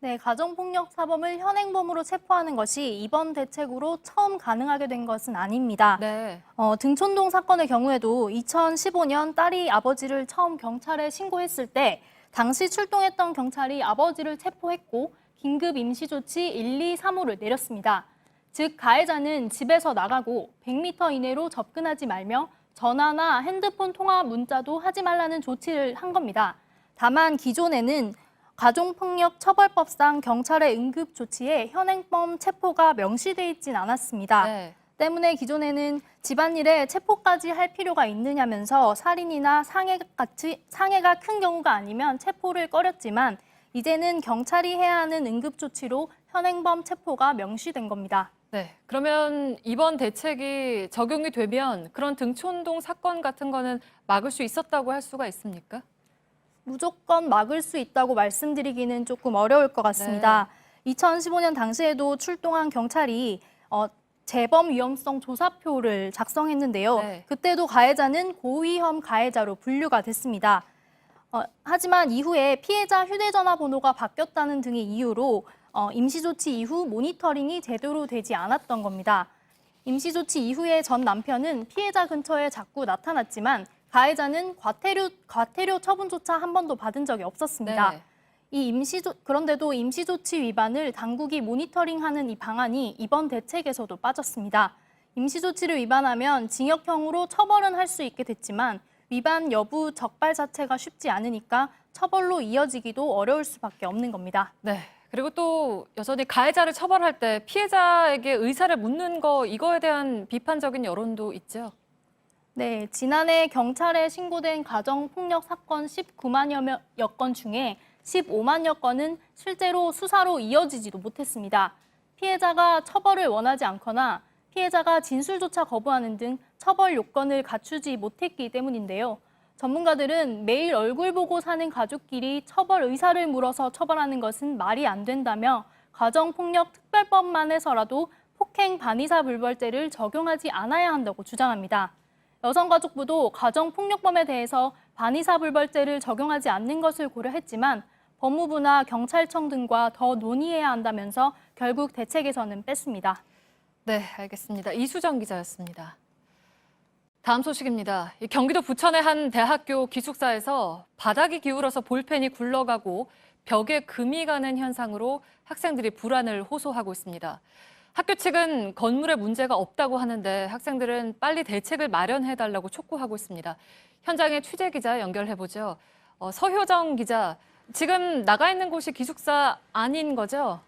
[SPEAKER 26] 네, 가정폭력 사범을 현행범으로 체포하는 것이 이번 대책으로 처음 가능하게 된 것은 아닙니다.
[SPEAKER 1] 네.
[SPEAKER 26] 등촌동 사건의 경우에도 2015년 딸이 아버지를 처음 경찰에 신고했을 때 당시 출동했던 경찰이 아버지를 체포했고 긴급 임시조치 1, 2, 3호를 내렸습니다. 즉 가해자는 집에서 나가고 100m 이내로 접근하지 말며 전화나 핸드폰 통화 문자도 하지 말라는 조치를 한 겁니다. 다만 기존에는 가정폭력 처벌법상 경찰의 응급 조치에 현행범 체포가 명시돼 있진 않았습니다.
[SPEAKER 1] 네.
[SPEAKER 26] 때문에 기존에는 집안일에 체포까지 할 필요가 있느냐면서 살인이나 상해가 큰 경우가 아니면 체포를 꺼렸지만 이제는 경찰이 해야 하는 응급 조치로 현행범 체포가 명시된 겁니다.
[SPEAKER 1] 네, 그러면 이번 대책이 적용이 되면 그런 등촌동 사건 같은 거는 막을 수 있었다고 할 수가 있습니까?
[SPEAKER 26] 무조건 막을 수 있다고 말씀드리기는 조금 어려울 것 같습니다. 네. 2015년 당시에도 출동한 경찰이 재범 위험성 조사표를 작성했는데요.
[SPEAKER 1] 네.
[SPEAKER 26] 그때도 가해자는 고위험 가해자로 분류가 됐습니다. 하지만 이후에 피해자 휴대전화 번호가 바뀌었다는 등의 이유로 임시조치 이후 모니터링이 제대로 되지 않았던 겁니다. 임시조치 이후에 전 남편은 피해자 근처에 자꾸 나타났지만 가해자는 과태료 처분조차 한 번도 받은 적이 없었습니다.
[SPEAKER 1] 네.
[SPEAKER 26] 그런데도 임시조치 위반을 당국이 모니터링하는 이 방안이 이번 대책에서도 빠졌습니다. 임시조치를 위반하면 징역형으로 처벌은 할 수 있게 됐지만 위반 여부 적발 자체가 쉽지 않으니까 처벌로 이어지기도 어려울 수밖에 없는 겁니다.
[SPEAKER 1] 네. 그리고 또 여전히 가해자를 처벌할 때 피해자에게 의사를 묻는 거 이거에 대한 비판적인 여론도 있죠.
[SPEAKER 26] 네, 지난해 경찰에 신고된 가정폭력 사건 19만여 건 중에 15만여 건은 실제로 수사로 이어지지도 못했습니다. 피해자가 처벌을 원하지 않거나 피해자가 진술조차 거부하는 등 처벌 요건을 갖추지 못했기 때문인데요. 전문가들은 매일 얼굴 보고 사는 가족끼리 처벌 의사를 물어서 처벌하는 것은 말이 안 된다며 가정폭력 특별법만 해서라도 폭행 반의사 불벌죄를 적용하지 않아야 한다고 주장합니다. 여성가족부도 가정폭력범에 대해서 반의사 불벌죄를 적용하지 않는 것을 고려했지만 법무부나 경찰청 등과 더 논의해야 한다면서 결국 대책에서는 뺐습니다.
[SPEAKER 1] 네, 알겠습니다. 이수정 기자였습니다. 다음 소식입니다. 경기도 부천의 한 대학교 기숙사에서 바닥이 기울어서 볼펜이 굴러가고 벽에 금이 가는 현상으로 학생들이 불안을 호소하고 있습니다. 학교 측은 건물에 문제가 없다고 하는데 학생들은 빨리 대책을 마련해달라고 촉구하고 있습니다. 현장에 취재 기자 연결해보죠. 서효정 기자, 지금 나가 있는 곳이 기숙사 아닌 거죠?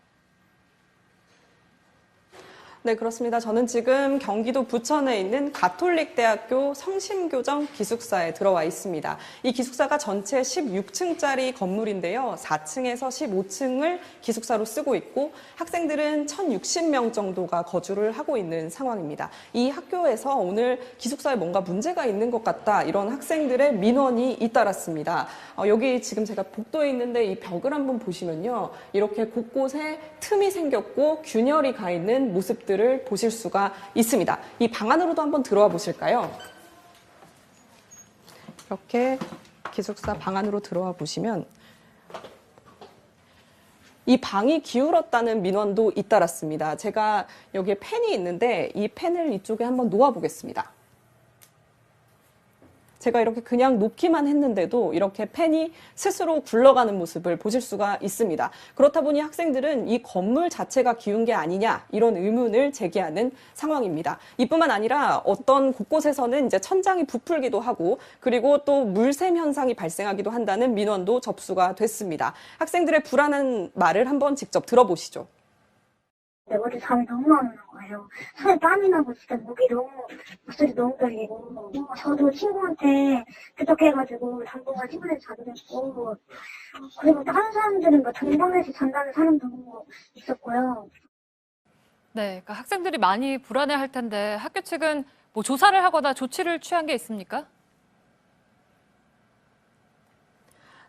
[SPEAKER 7] 네, 그렇습니다. 저는 지금 경기도 부천에 있는 가톨릭대학교 성심교정 기숙사에 들어와 있습니다. 이 기숙사가 전체 16층짜리 건물인데요. 4층에서 15층을 기숙사로 쓰고 있고 학생들은 1,060명 정도가 거주를 하고 있는 상황입니다. 이 학교에서 오늘 기숙사에 뭔가 문제가 있는 것 같다, 이런 학생들의 민원이 잇따랐습니다. 여기 지금 제가 복도에 있는데 이 벽을 한번 보시면요. 이렇게 곳곳에 틈이 생겼고 균열이 가 있는 모습들을 보실 수가 있습니다. 이 방 안으로도 한번 들어와 보실까요? 이렇게 기숙사 방 안으로 들어와 보시면 이 방이 기울었다는 민원도 잇따랐습니다. 제가 여기에 펜이 있는데 이 펜을 이쪽에 한번 놓아 보겠습니다. 제가 이렇게 그냥 놓기만 했는데도 이렇게 펜이 스스로 굴러가는 모습을 보실 수가 있습니다. 그렇다 보니 학생들은 이 건물 자체가 기운 게 아니냐, 이런 의문을 제기하는 상황입니다. 이뿐만 아니라 어떤 곳곳에서는 이제 천장이 부풀기도 하고 그리고 또 물샘 현상이 발생하기도 한다는 민원도 접수가 됐습니다. 학생들의 불안한 말을 한번 직접 들어보시죠.
[SPEAKER 3] 어제 잠이 너무 안 오는 거예요. 손에 땀이 나고 진짜 목소리 너무 떨리고 저도 친구한테 부탁해가지고 당분간 친구한테 자도 됐고 그리고 다른 사람들은 뭐 전방에서 잔다는 사람도 있었고요.
[SPEAKER 1] 네, 그러니까 학생들이 많이 불안해할 텐데 학교 측은 뭐 조사를 하거나 조치를 취한 게 있습니까?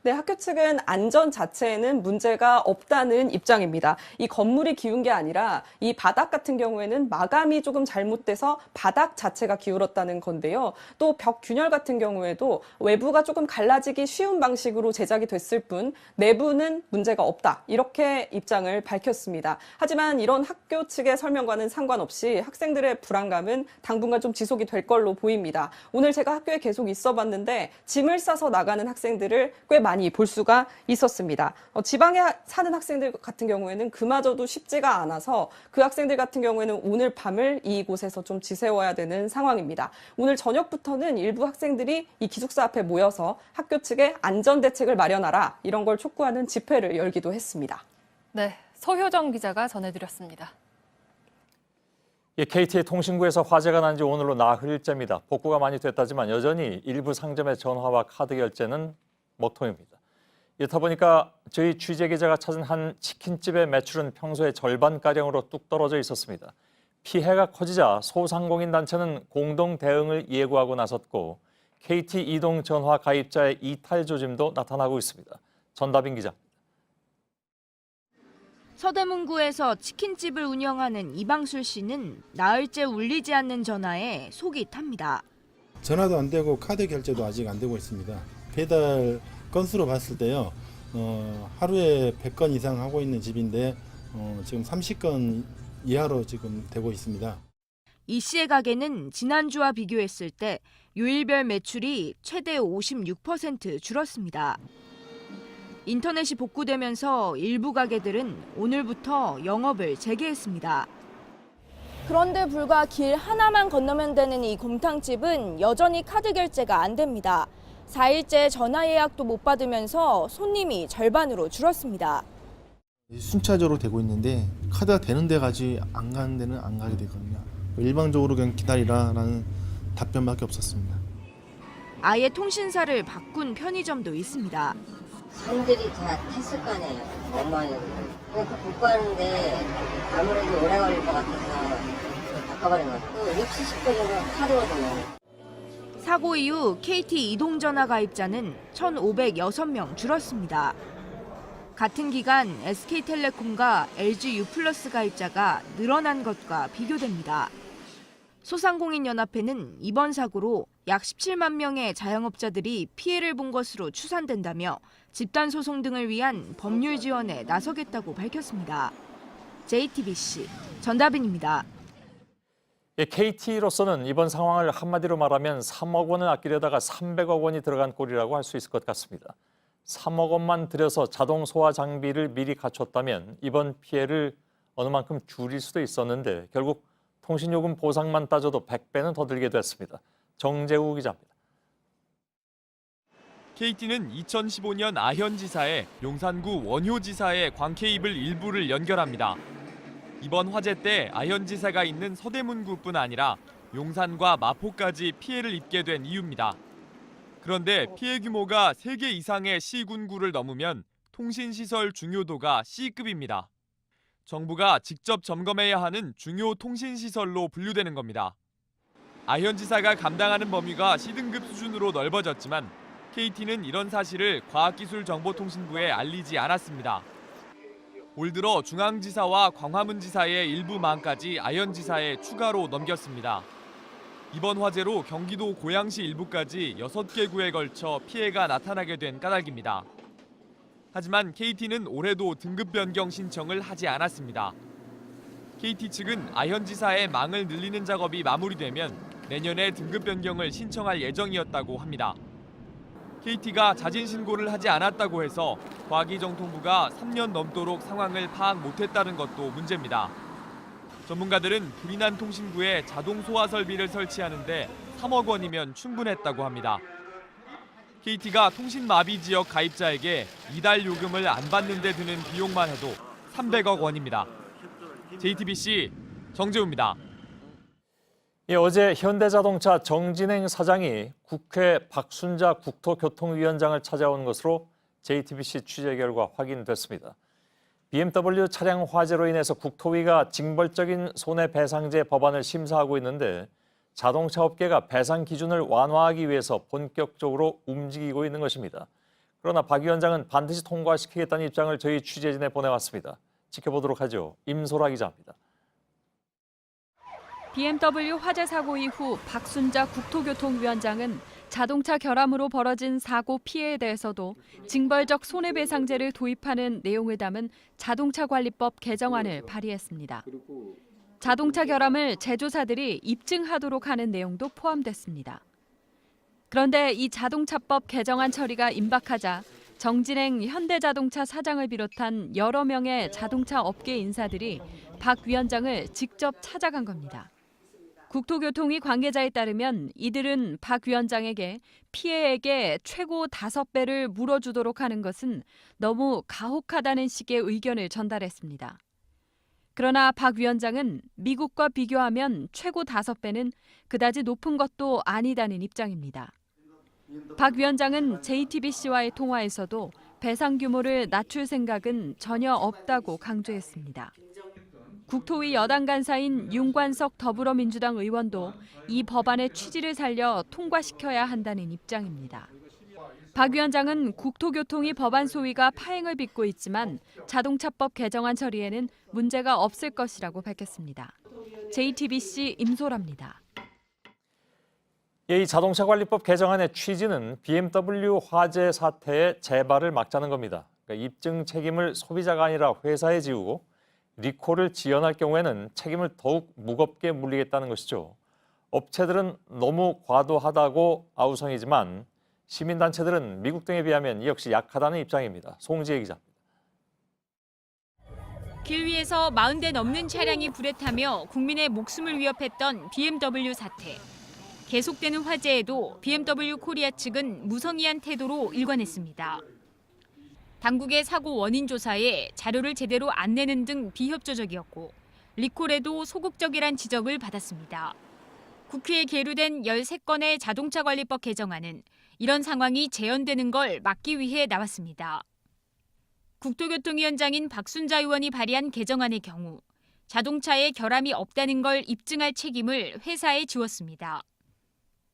[SPEAKER 7] 네, 학교 측은 안전 자체에는 문제가 없다는 입장입니다. 이 건물이 기운 게 아니라 이 바닥 같은 경우에는 마감이 조금 잘못돼서 바닥 자체가 기울었다는 건데요. 또 벽 균열 같은 경우에도 외부가 조금 갈라지기 쉬운 방식으로 제작이 됐을 뿐 내부는 문제가 없다, 이렇게 입장을 밝혔습니다. 하지만 이런 학교 측의 설명과는 상관없이 학생들의 불안감은 당분간 좀 지속이 될 걸로 보입니다. 오늘 제가 학교에 계속 있어 봤는데 짐을 싸서 나가는 학생들을 꽤 많이 볼 수가 있었습니다. 지방에 사는 학생들 같은 경우에는 그마저도 쉽지가 않아서 그 학생들 같은 경우에는 오늘 밤을 이곳에서 좀 지새워야 되는 상황입니다. 오늘 저녁부터는 일부 학생들이 이 기숙사 앞에 모여서 학교 측에 안전 대책을 마련하라, 이런 걸 촉구하는 집회를 열기도 했습니다.
[SPEAKER 1] 네, 서효정 기자가 전해드렸습니다.
[SPEAKER 5] KT의 통신구에서 화재가 난 지 오늘로 나흘째입니다. 복구가 많이 됐다지만 여전히 일부 상점의 전화와 카드 결제는 모토입니다. 이렇다 보니까 저희 취재 기자가 찾은 한 치킨집의 매출은 평소의 절반가량으로 뚝 떨어져 있었습니다. 피해가 커지자 소상공인 단체는 공동 대응을 예고하고 나섰고 KT 이동 전화 가입자의 이탈 조짐도 나타나고 있습니다. 전다빈 기자.
[SPEAKER 8] 서대문구에서 치킨집을 운영하는 이방술 씨는 나흘째 울리지 않는 전화에 속이 탑니다.
[SPEAKER 9] 전화도 안 되고 카드 결제도 아직 안 되고 있습니다. 배달 건수로 봤을 때요, 하루에 100건 이상 하고 있는 집인데 지금 30건 이하로 지금 되고 있습니다.
[SPEAKER 8] 이 씨의 가게는 지난주와 비교했을 때 요일별 매출이 최대 56% 줄었습니다. 인터넷이 복구되면서 일부 가게들은 오늘부터 영업을 재개했습니다.
[SPEAKER 10] 그런데 불과 길 하나만 건너면 되는 이 곰탕집은 여전히 카드 결제가 안 됩니다. 4일째 전화 예약도 못 받으면서 손님이 절반으로 줄었습니다.
[SPEAKER 11] 순차적으로 되고 있는데 카드가 되는 데까지 안 가는 데는 안 가게 되거든요. 일방적으로 그냥 기다리라라는 답변밖에 없었습니다.
[SPEAKER 8] 아예 통신사를 바꾼 편의점도 있습니다.
[SPEAKER 23] 사람들이 다 했을 거 아니에요. 웬만해도. 그러니까 복구하는데 아무래도 오래 걸릴 것 같아서 바꿔버린 것 같고 60, 70분 정도 카드거든요.
[SPEAKER 8] 사고 이후 KT 이동전화 가입자는 1,506명 줄었습니다. 같은 기간 SK텔레콤과 LG U+ 가입자가 늘어난 것과 비교됩니다. 소상공인연합회는 이번 사고로 약 17만 명의 자영업자들이 피해를 본 것으로 추산된다며 집단 소송 등을 위한 법률 지원에 나서겠다고 밝혔습니다. JTBC 전다빈입니다.
[SPEAKER 5] KT로서는 이번 상황을 한마디로 말하면 3억 원을 아끼려다가 300억 원이 들어간 꼴이라고 할 수 있을 것 같습니다. 3억 원만 들여서 자동 소화 장비를 미리 갖췄다면 이번 피해를 어느 만큼 줄일 수도 있었는데 결국 통신요금 보상만 따져도 100배는 더 들게 됐습니다. 정재우 기자입니다.
[SPEAKER 2] KT는 2015년 아현지사에 용산구 원효지사의 광케이블 일부를 연결합니다. 이번 화재 때 아현지사가 있는 서대문구뿐 아니라 용산과 마포까지 피해를 입게 된 이유입니다. 그런데 피해 규모가 3개 이상의 C군구를 넘으면 통신시설 중요도가 C급입니다. 정부가 직접 점검해야 하는 중요 통신시설로 분류되는 겁니다. 아현지사가 감당하는 범위가 C등급 수준으로 넓어졌지만 KT는 이런 사실을 과학기술정보통신부에 알리지 않았습니다. 올 들어 중앙지사와 광화문지사의 일부망까지 아현지사에 추가로 넘겼습니다. 이번 화재로 경기도 고양시 일부까지 6개 구에 걸쳐 피해가 나타나게 된 까닭입니다. 하지만 KT는 올해도 등급 변경 신청을 하지 않았습니다. KT 측은 아현지사의 망을 늘리는 작업이 마무리되면 내년에 등급 변경을 신청할 예정이었다고 합니다. KT가 자진 신고를 하지 않았다고 해서 과기정통부가 3년 넘도록 상황을 파악 못했다는 것도 문제입니다. 전문가들은 불이 난 통신구에 자동 소화 설비를 설치하는데 3억 원이면 충분했다고 합니다. KT가 통신 마비 지역 가입자에게 이달 요금을 안 받는 데 드는 비용만 해도 300억 원입니다. JTBC 정재우입니다.
[SPEAKER 5] 어제 현대자동차 정진행 사장이 국회 박순자 국토교통위원장을 찾아온 것으로 JTBC 취재 결과 확인됐습니다. BMW 차량 화재로 인해서 국토위가 징벌적인 손해배상제 법안을 심사하고 있는데 자동차 업계가 배상 기준을 완화하기 위해서 본격적으로 움직이고 있는 것입니다. 그러나 박 위원장은 반드시 통과시키겠다는 입장을 저희 취재진에 보내왔습니다. 지켜보도록 하죠. 임소라 기자입니다.
[SPEAKER 12] BMW 화재 사고 이후 박순자 국토교통위원장은 자동차 결함으로 벌어진 사고 피해에 대해서도 징벌적 손해배상제를 도입하는 내용을 담은 자동차관리법 개정안을 발의했습니다. 자동차 결함을 제조사들이 입증하도록 하는 내용도 포함됐습니다. 그런데 이 자동차법 개정안 처리가 임박하자 정진행 현대자동차 사장을 비롯한 여러 명의 자동차 업계 인사들이 박 위원장을 직접 찾아간 겁니다. 국토교통위 관계자에 따르면 이들은 박 위원장에게 피해액의 최고 5배를 물어주도록 하는 것은 너무 가혹하다는 식의 의견을 전달했습니다. 그러나 박 위원장은 미국과 비교하면 최고 5배는 그다지 높은 것도 아니다는 입장입니다. 박 위원장은 JTBC와의 통화에서도 배상 규모를 낮출 생각은 전혀 없다고 강조했습니다. 국토위 여당 간사인 윤관석 더불어민주당 의원도 이 법안의 취지를 살려 통과시켜야 한다는 입장입니다. 박 위원장은 국토교통위 법안 소위가 파행을 빚고 있지만 자동차법 개정안 처리에는 문제가 없을 것이라고 밝혔습니다. JTBC 임소라입니다.
[SPEAKER 5] 이 자동차관리법 개정안의 취지는 BMW 화재 사태의 재발을 막자는 겁니다. 그러니까 입증 책임을 소비자가 아니라 회사에 지우고 리콜을 지연할 경우에는 책임을 더욱 무겁게 물리겠다는 것이죠. 업체들은 너무 과도하다고 아우성이지만 시민단체들은 미국 등에 비하면 역시 약하다는 입장입니다. 송지혜 기자입니다.
[SPEAKER 13] 길 위에서 40대 넘는 차량이 불에 타며 국민의 목숨을 위협했던 BMW 사태. 계속되는 화재에도 BMW 코리아 측은 무성의한 태도로 일관했습니다. 당국의 사고 원인 조사에 자료를 제대로 안 내는 등 비협조적이었고 리콜에도 소극적이란 지적을 받았습니다. 국회에 계류된 13건의 자동차 관리법 개정안은 이런 상황이 재현되는 걸 막기 위해 나왔습니다. 국토교통위원장인 박순자 의원이 발의한 개정안의 경우 자동차에 결함이 없다는 걸 입증할 책임을 회사에 지웠습니다.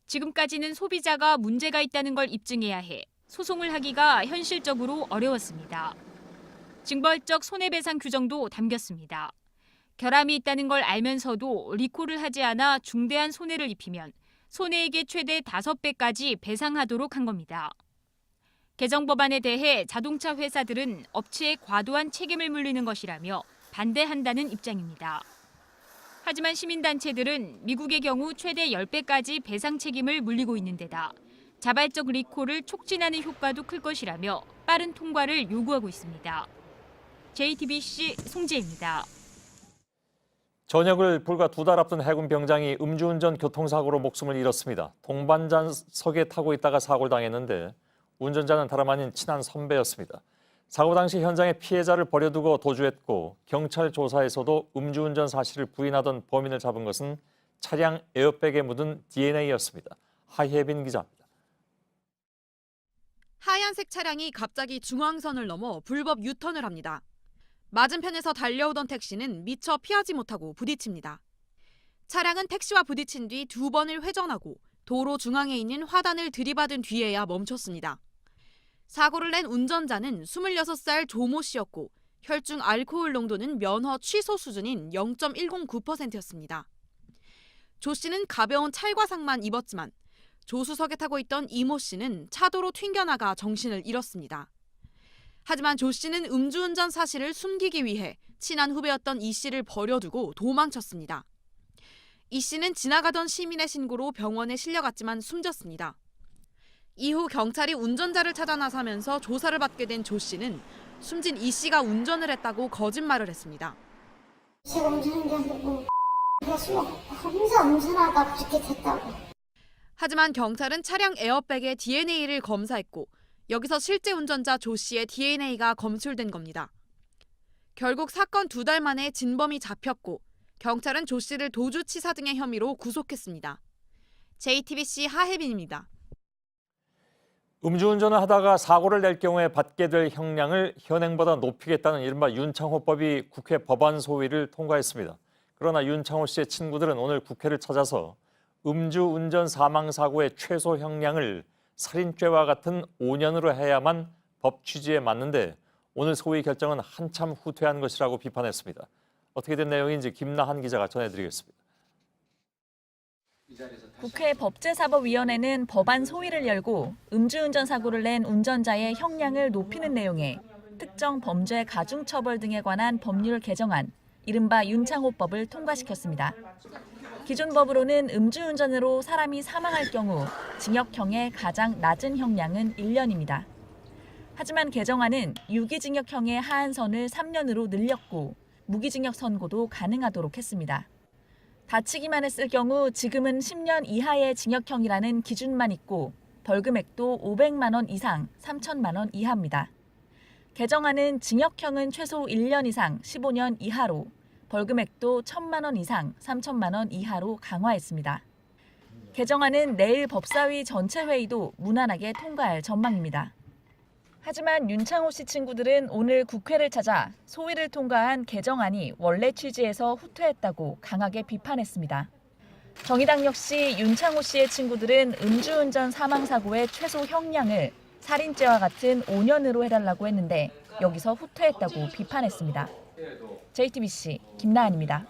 [SPEAKER 13] 지금까지는 소비자가 문제가 있다는 걸 입증해야 해 소송을 하기가 현실적으로 어려웠습니다. 징벌적 손해배상 규정도 담겼습니다. 결함이 있다는 걸 알면서도 리콜을 하지 않아 중대한 손해를 입히면 손해액의 최대 5배까지 배상하도록 한 겁니다. 개정 법안에 대해 자동차 회사들은 업체에 과도한 책임을 물리는 것이라며 반대한다는 입장입니다. 하지만 시민단체들은 미국의 경우 최대 10배까지 배상 책임을 물리고 있는 데다 자발적 리콜을 촉진하는 효과도 클 것이라며 빠른 통과를 요구하고 있습니다. JTBC 송지혜입니다.
[SPEAKER 5] 전역을 불과 2달 앞둔 해군 병장이 음주운전 교통사고로 목숨을 잃었습니다. 동반자석에 타고 있다가 사고를 당했는데 운전자는 다름 아닌 친한 선배였습니다. 사고 당시 현장에 피해자를 버려두고 도주했고 경찰 조사에서도 음주운전 사실을 부인하던 범인을 잡은 것은 차량 에어백에 묻은 DNA였습니다. 하혜빈 기자입니다.
[SPEAKER 14] 하얀색 차량이 갑자기 중앙선을 넘어 불법 유턴을 합니다. 맞은편에서 달려오던 택시는 미처 피하지 못하고 부딪힙니다. 차량은 택시와 부딪힌 뒤 2번을 회전하고 도로 중앙에 있는 화단을 들이받은 뒤에야 멈췄습니다. 사고를 낸 운전자는 26살 조모 씨였고 혈중 알코올 농도는 면허 취소 수준인 0.109%였습니다. 조 씨는 가벼운 찰과상만 입었지만 조수석에 타고 있던 이모 씨는 차도로 튕겨나가 정신을 잃었습니다. 하지만 조 씨는 음주운전 사실을 숨기기 위해 친한 후배였던 이 씨를 버려두고 도망쳤습니다. 이 씨는 지나가던 시민의 신고로 병원에 실려갔지만 숨졌습니다. 이후 경찰이 운전자를 찾아 나서면서 조사를 받게 된 조 씨는 숨진 이 씨가 운전을 했다고 거짓말을 했습니다.
[SPEAKER 3] 제가 운전한 게 아니고 혼자 운전하다 그렇게 됐다고.
[SPEAKER 14] 하지만 경찰은 차량 에어백의 DNA를 검사했고 여기서 실제 운전자 조 씨의 DNA가 검출된 겁니다. 결국 사건 2달 만에 진범이 잡혔고 경찰은 조 씨를 도주치사 등의 혐의로 구속했습니다. JTBC 하혜빈입니다.
[SPEAKER 5] 음주운전을 하다가 사고를 낼 경우에 받게 될 형량을 현행보다 높이겠다는 이른바 윤창호법이 국회 법안 소위를 통과했습니다. 그러나 윤창호 씨의 친구들은 오늘 국회를 찾아서 음주운전 사망사고의 최소 형량을 살인죄와 같은 5년으로 해야만 법 취지에 맞는데 오늘 소위 결정은 한참 후퇴한 것이라고 비판했습니다. 어떻게 된 내용인지 김나한 기자가 전해드리겠습니다.
[SPEAKER 15] 국회 법제사법위원회는 법안 소위를 열고 음주운전 사고를 낸 운전자의 형량을 높이는 내용의 특정 범죄 가중처벌 등에 관한 법률 개정안, 이른바 윤창호법을 통과시켰습니다. 기존 법으로는 음주운전으로 사람이 사망할 경우 징역형의 가장 낮은 형량은 1년입니다. 하지만 개정안은 유기징역형의 하한선을 3년으로 늘렸고 무기징역 선고도 가능하도록 했습니다. 다치기만 했을 경우 지금은 10년 이하의 징역형이라는 기준만 있고 벌금액도 500만 원 이상 3천만 원 이하입니다. 개정안은 징역형은 최소 1년 이상 15년 이하로 벌금액도 1,000만 원 이상 3천만 원 이하로 강화했습니다. 개정안은 내일 법사위 전체 회의도 무난하게 통과할 전망입니다. 하지만 윤창호 씨 친구들은 오늘 국회를 찾아 소위를 통과한 개정안이 원래 취지에서 후퇴했다고 강하게 비판했습니다. 정의당 역시 윤창호 씨의 친구들은 음주운전 사망사고의 최소 형량을 살인죄와 같은 5년으로 해달라고 했는데 여기서 후퇴했다고 비판했습니다. JTBC 김나한입니다.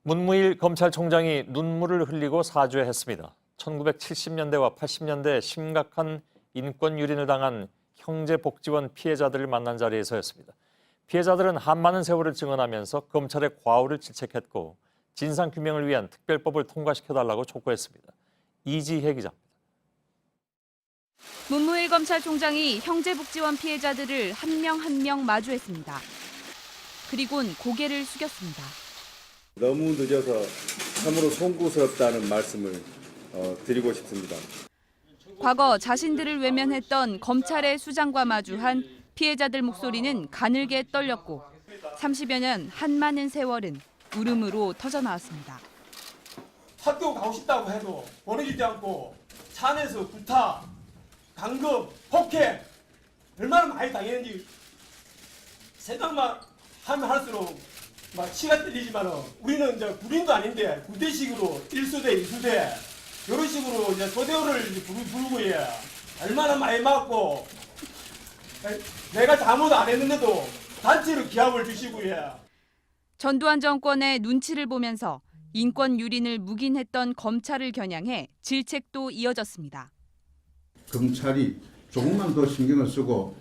[SPEAKER 5] 문무일 검찰총장이 눈물을 흘리고 사죄했습니다. 1970년대와 80년대 심각한 인권 유린을 당한 형제복지원 피해자들을 만난 자리에서였습니다. 피해자들은 한많은 세월을 증언하면서 검찰의 과오를 질책했고 진상규명을 위한 특별법을 통과시켜달라고 촉구했습니다. 이지혜 기자입니다.
[SPEAKER 13] 문무일 검찰총장이 형제복지원 피해자들을 한 명 한 명 마주했습니다.
[SPEAKER 10] 그리곤 고개를 숙였습니다.
[SPEAKER 16] 너무 늦어서 참으로 송구스럽다는 말씀을 드리고 싶습니다.
[SPEAKER 10] 과거 자신들을 외면했던 검찰의 수장과 마주한 피해자들 목소리는 가늘게 떨렸고 30여 년 한많은 세월은 울음으로 터져나왔습니다.
[SPEAKER 17] 학교 가고 싶다고 해도 보내주지 않고 차 안에서 구타, 강금, 폭행 얼마나 많이 당했는지 생각만 하면 할수록 막 치가 떨리지만 우리는 이제 군인도 아닌데 군대식으로 1수대, 2수대 이런 식으로 이제 소대원을 부르고 얼마나 많이 맞고 내가 잘못 안 했는데도 단체로 기합을 주시고
[SPEAKER 10] 전두환 정권의 눈치를 보면서 인권 유린을 묵인했던 검찰을 겨냥해 질책도 이어졌습니다.
[SPEAKER 18] 검찰이 조금만 더 신경을 쓰고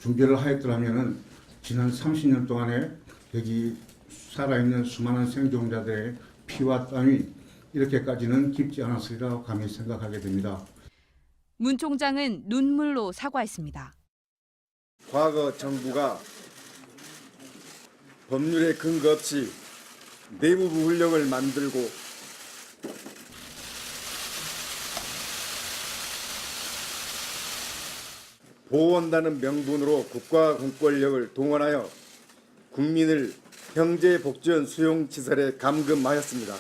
[SPEAKER 18] 준비를 하였더라면 지난 30년 동안에 여기 살아있는 수많은 생존자들의 피와 땀이 이렇게까지는 깊지 않았으리라고 감히 생각하게 됩니다.
[SPEAKER 10] 문 총장은 눈물로 사과했습니다.
[SPEAKER 16] 과거 정부가 법률에 근거 없이 내무부 훈령을 만들고 보호한다는 명분으로 국가 공권력을 동원하여 국민을 형제복지원 수용시설에 감금하였습니다.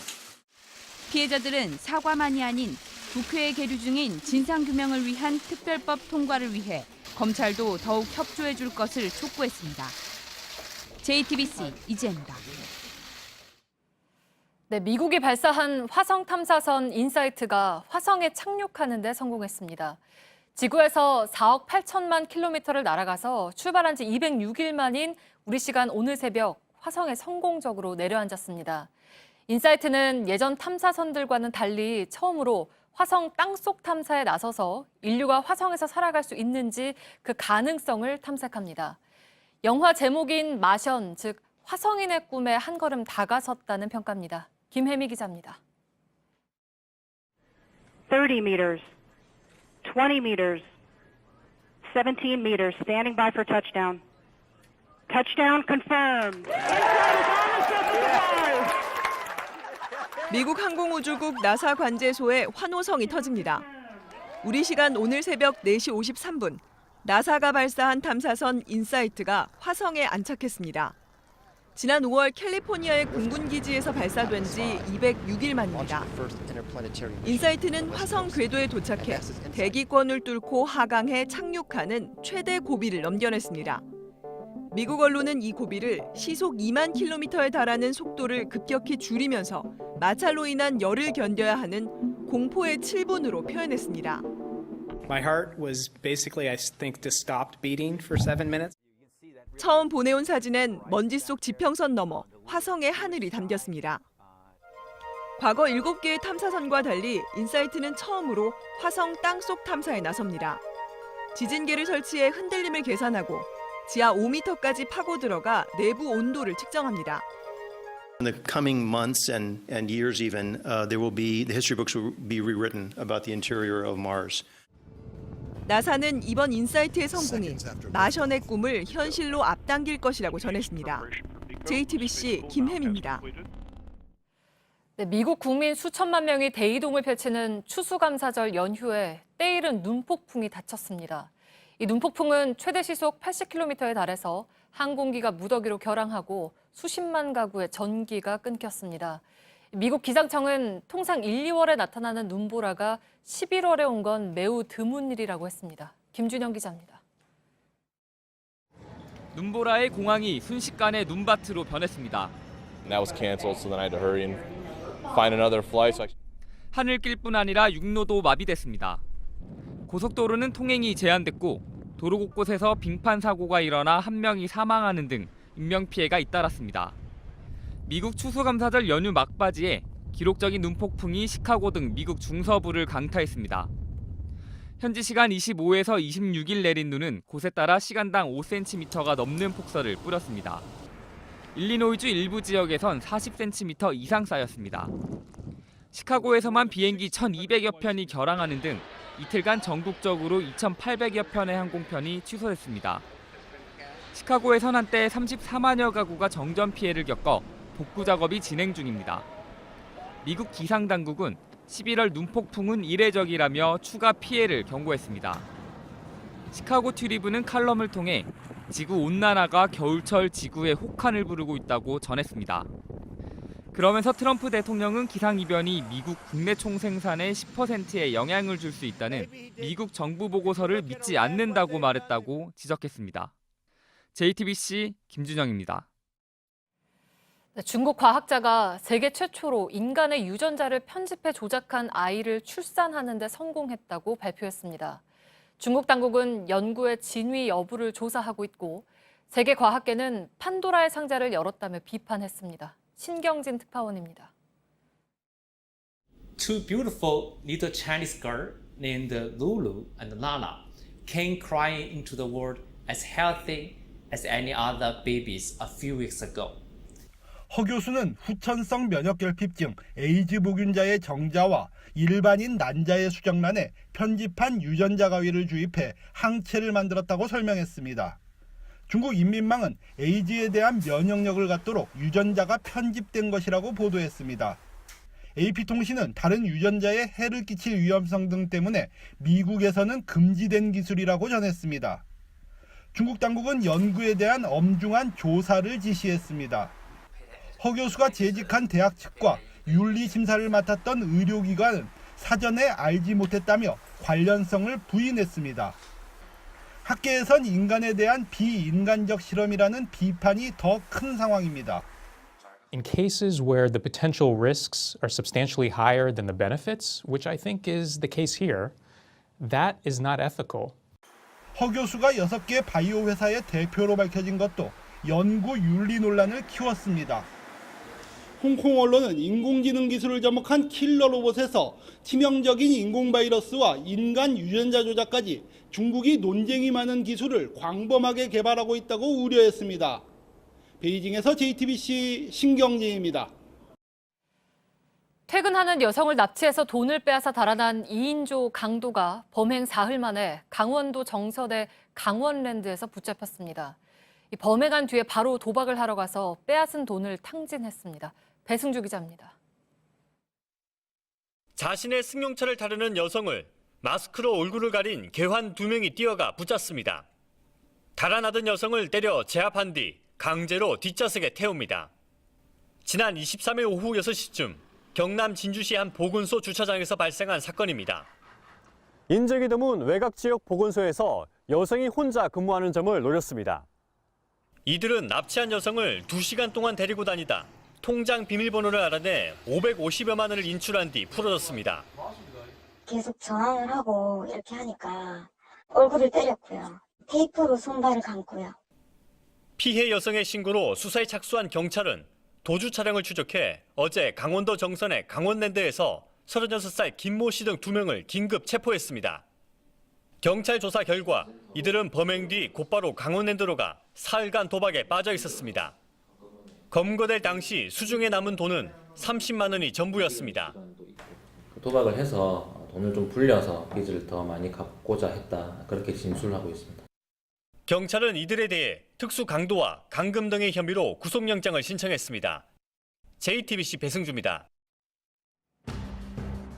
[SPEAKER 10] 피해자들은 사과만이 아닌 국회에 계류 중인 진상규명을 위한 특별법 통과를 위해 검찰도 더욱 협조해 줄 것을 촉구했습니다. JTBC 이지혜입니다.
[SPEAKER 1] 네, 미국이 발사한 화성 탐사선 인사이트가 화성에 착륙하는 데 성공했습니다. 지구에서 4억 8천만 킬로미터를 날아가서 출발한 지 206일 만인 우리 시간 오늘 새벽 화성에 성공적으로 내려앉았습니다. 인사이트는 예전 탐사선들과는 달리 처음으로 화성 땅속 탐사에 나서서 인류가 화성에서 살아갈 수 있는지 그 가능성을 탐색합니다. 영화 제목인 마션, 즉 화성인의 꿈에 한 걸음 다가섰다는 평가입니다. 김혜미 기자입니다.
[SPEAKER 19] 30 meters, 20 meters, 17 meters, standing by for touchdown. Touchdown confirmed.
[SPEAKER 20] 미국 항공우주국 나사 관제소에 환호성이 터집니다. 우리 시간 오늘 새벽 4시 53분, 나사가 발사한 탐사선 인사이트가 화성에 안착했습니다. 지난 5월 캘리포니아의 공군기지에서 발사된 지 206일 만입니다. 인사이트는 화성 궤도에 도착해 대기권을 뚫고 하강해 착륙하는 최대 고비를 넘겨냈습니다. 미국 언론은 이 고비를 시속 2만 킬로미터에 달하는 속도를 급격히 줄이면서 마찰로 인한 열을 견뎌야 하는 공포의 7분으로 표현했습니다.
[SPEAKER 22] My heart was basically, I think, just stopped beating for 7 minutes.
[SPEAKER 20] 처음 보내온 사진엔 먼지 속 지평선 너머 화성의 하늘이 담겼습니다. 과거 7개의 탐사선과 달리 인사이트는 처음으로 화성 땅속 탐사에 나섭니다. 지진계를 설치해 흔들림을 계산하고 지하 5m까지 파고 들어가 내부 온도를 측정합니다.
[SPEAKER 27] In the coming months and years even, the history books will be rewritten about the interior of Mars.
[SPEAKER 20] 나사는 이번 인사이트의 성공이 마션의 꿈을 현실로 앞당길 것이라고 전했습니다. JTBC 김혜미입니다.
[SPEAKER 1] 네, 미국 국민 수천만 명이 대이동을 펼치는 추수감사절 연휴에 때이른 눈폭풍이 닥쳤습니다. 이 눈폭풍은 최대 시속 80km에 달해서 항공기가 무더기로 결항하고 수십만 가구의 전기가 끊겼습니다. 미국 기상청은 통상 1, 2월에 나타나는 눈보라가 11월에 온 건 매우 드문 일이라고 했습니다. 김준영 기자입니다.
[SPEAKER 2] 눈보라의 공항이 순식간에 눈밭으로 변했습니다.
[SPEAKER 28] That was canceled, so then I had to hurry and find another flight.
[SPEAKER 2] 하늘길뿐 아니라 육로도 마비됐습니다. 고속도로는 통행이 제한됐고 도로 곳곳에서 빙판 사고가 일어나 한 명이 사망하는 등 인명피해가 잇따랐습니다. 미국 추수감사절 연휴 막바지에 기록적인 눈폭풍이 시카고 등 미국 중서부를 강타했습니다. 현지 시간 25에서 26일 내린 눈은 곳에 따라 시간당 5cm가 넘는 폭설을 뿌렸습니다. 일리노이주 일부 지역에선 40cm 이상 쌓였습니다. 시카고에서만 비행기 1,200여 편이 결항하는 등 이틀간 전국적으로 2,800여 편의 항공편이 취소됐습니다. 시카고에선 한때 34만여 가구가 정전 피해를 겪어 복구 작업이 진행 중입니다. 미국 기상당국은 11월 눈폭풍은 이례적이라며 추가 피해를 경고했습니다. 시카고 튜리브는 칼럼을 통해 지구 온난화가 겨울철 지구의 혹한을 부르고 있다고 전했습니다. 그러면서 트럼프 대통령은 기상이변이 미국 국내 총생산의 10%에 영향을 줄 수 있다는 미국 정부 보고서를 믿지 않는다고 말했다고 지적했습니다. JTBC 김준영입니다.
[SPEAKER 1] 중국 과학자가 세계 최초로 인간의 유전자를 편집해 조작한 아이를 출산하는 데 성공했다고 발표했습니다. 중국 당국은 연구의 진위 여부를 조사하고 있고 세계 과학계는 판도라의 상자를 열었다며 비판했습니다. 신경진 특파원입니다.
[SPEAKER 4] Two beautiful little Chinese girls named Lulu and Lala came crying into the world as healthy as any other babies a few weeks ago.
[SPEAKER 6] 허 교수는 후천성 면역결핍증 에이즈 복균자의 정자와 일반인 난자의 수정란에 편집한 유전자 가위를 주입해 항체를 만들었다고 설명했습니다. 중국 인민망은 에이즈에 대한 면역력을 갖도록 유전자가 편집된 것이라고 보도했습니다. AP통신은 다른 유전자에 해를 끼칠 위험성 등 때문에 미국에서는 금지된 기술이라고 전했습니다. 중국 당국은 연구에 대한 엄중한 조사를 지시했습니다. 허 교수가 재직한 대학 측과 윤리 심사를 맡았던 의료기관은 사전에 알지 못했다며 관련성을 부인했습니다. 학계에선 인간에 대한 비인간적 실험이라는 비판이 더 큰 상황입니다.
[SPEAKER 7] In cases where the potential risks are substantially higher than the benefits, which I think is the case here, that is not ethical.
[SPEAKER 6] 허 교수가 6개 바이오 회사의 대표로 밝혀진 것도 연구 윤리 논란을 키웠습니다. 홍콩 언론은 인공지능 기술을 접목한 킬러 로봇에서 치명적인 인공 바이러스와 인간 유전자 조작까지 중국이 논쟁이 많은 기술을 광범하게 개발하고 있다고 우려했습니다. 베이징에서 JTBC 신경진입니다.
[SPEAKER 1] 퇴근하는 여성을 납치해서 돈을 빼앗아 달아난 2인조 강도가 범행 사흘 만에 강원도 정선의 강원랜드에서 붙잡혔습니다. 범행한 뒤에 바로 도박을 하러 가서 빼앗은 돈을 탕진했습니다. 배승주 기자입니다.
[SPEAKER 9] 자신의 승용차를 타려는 여성을 마스크로 얼굴을 가린 괴환 2명이 뛰어가 붙잡습니다. 달아나던 여성을 때려 제압한 뒤 강제로 뒷좌석에 태웁니다. 지난 23일 오후 6시쯤 경남 진주시 한 보건소 주차장에서 발생한 사건입니다.
[SPEAKER 21] 인적이 드문 외곽 지역 보건소에서 여성이 혼자 근무하는 점을 노렸습니다.
[SPEAKER 9] 이들은 납치한 여성을 2시간 동안 데리고 다니다 통장 비밀번호를 알아내 550여만 원을 인출한 뒤 풀어줬습니다.
[SPEAKER 23] 계속 저항을 하고 이렇게 하니까 얼굴을 때렸고요. 테이프로 손발을 감고요.
[SPEAKER 9] 피해 여성의 신고로 수사에 착수한 경찰은 도주 차량을 추적해 어제 강원도 정선의 강원랜드에서 36살 김모 씨 등 2명을 긴급 체포했습니다. 경찰 조사 결과 이들은 범행 뒤 곧바로 강원랜드로 가 사흘간 도박에 빠져 있었습니다. 검거될 당시 수중에 남은 돈은 30만 원이 전부였습니다.
[SPEAKER 24] 도박을 해서 돈을 좀 불려서 빚을 더 많이 갚고자 했다, 그렇게 진술하고 있습니다.
[SPEAKER 9] 경찰은 이들에 대해 특수 강도와 감금 등의 혐의로 구속영장을 신청했습니다. JTBC 배승주입니다.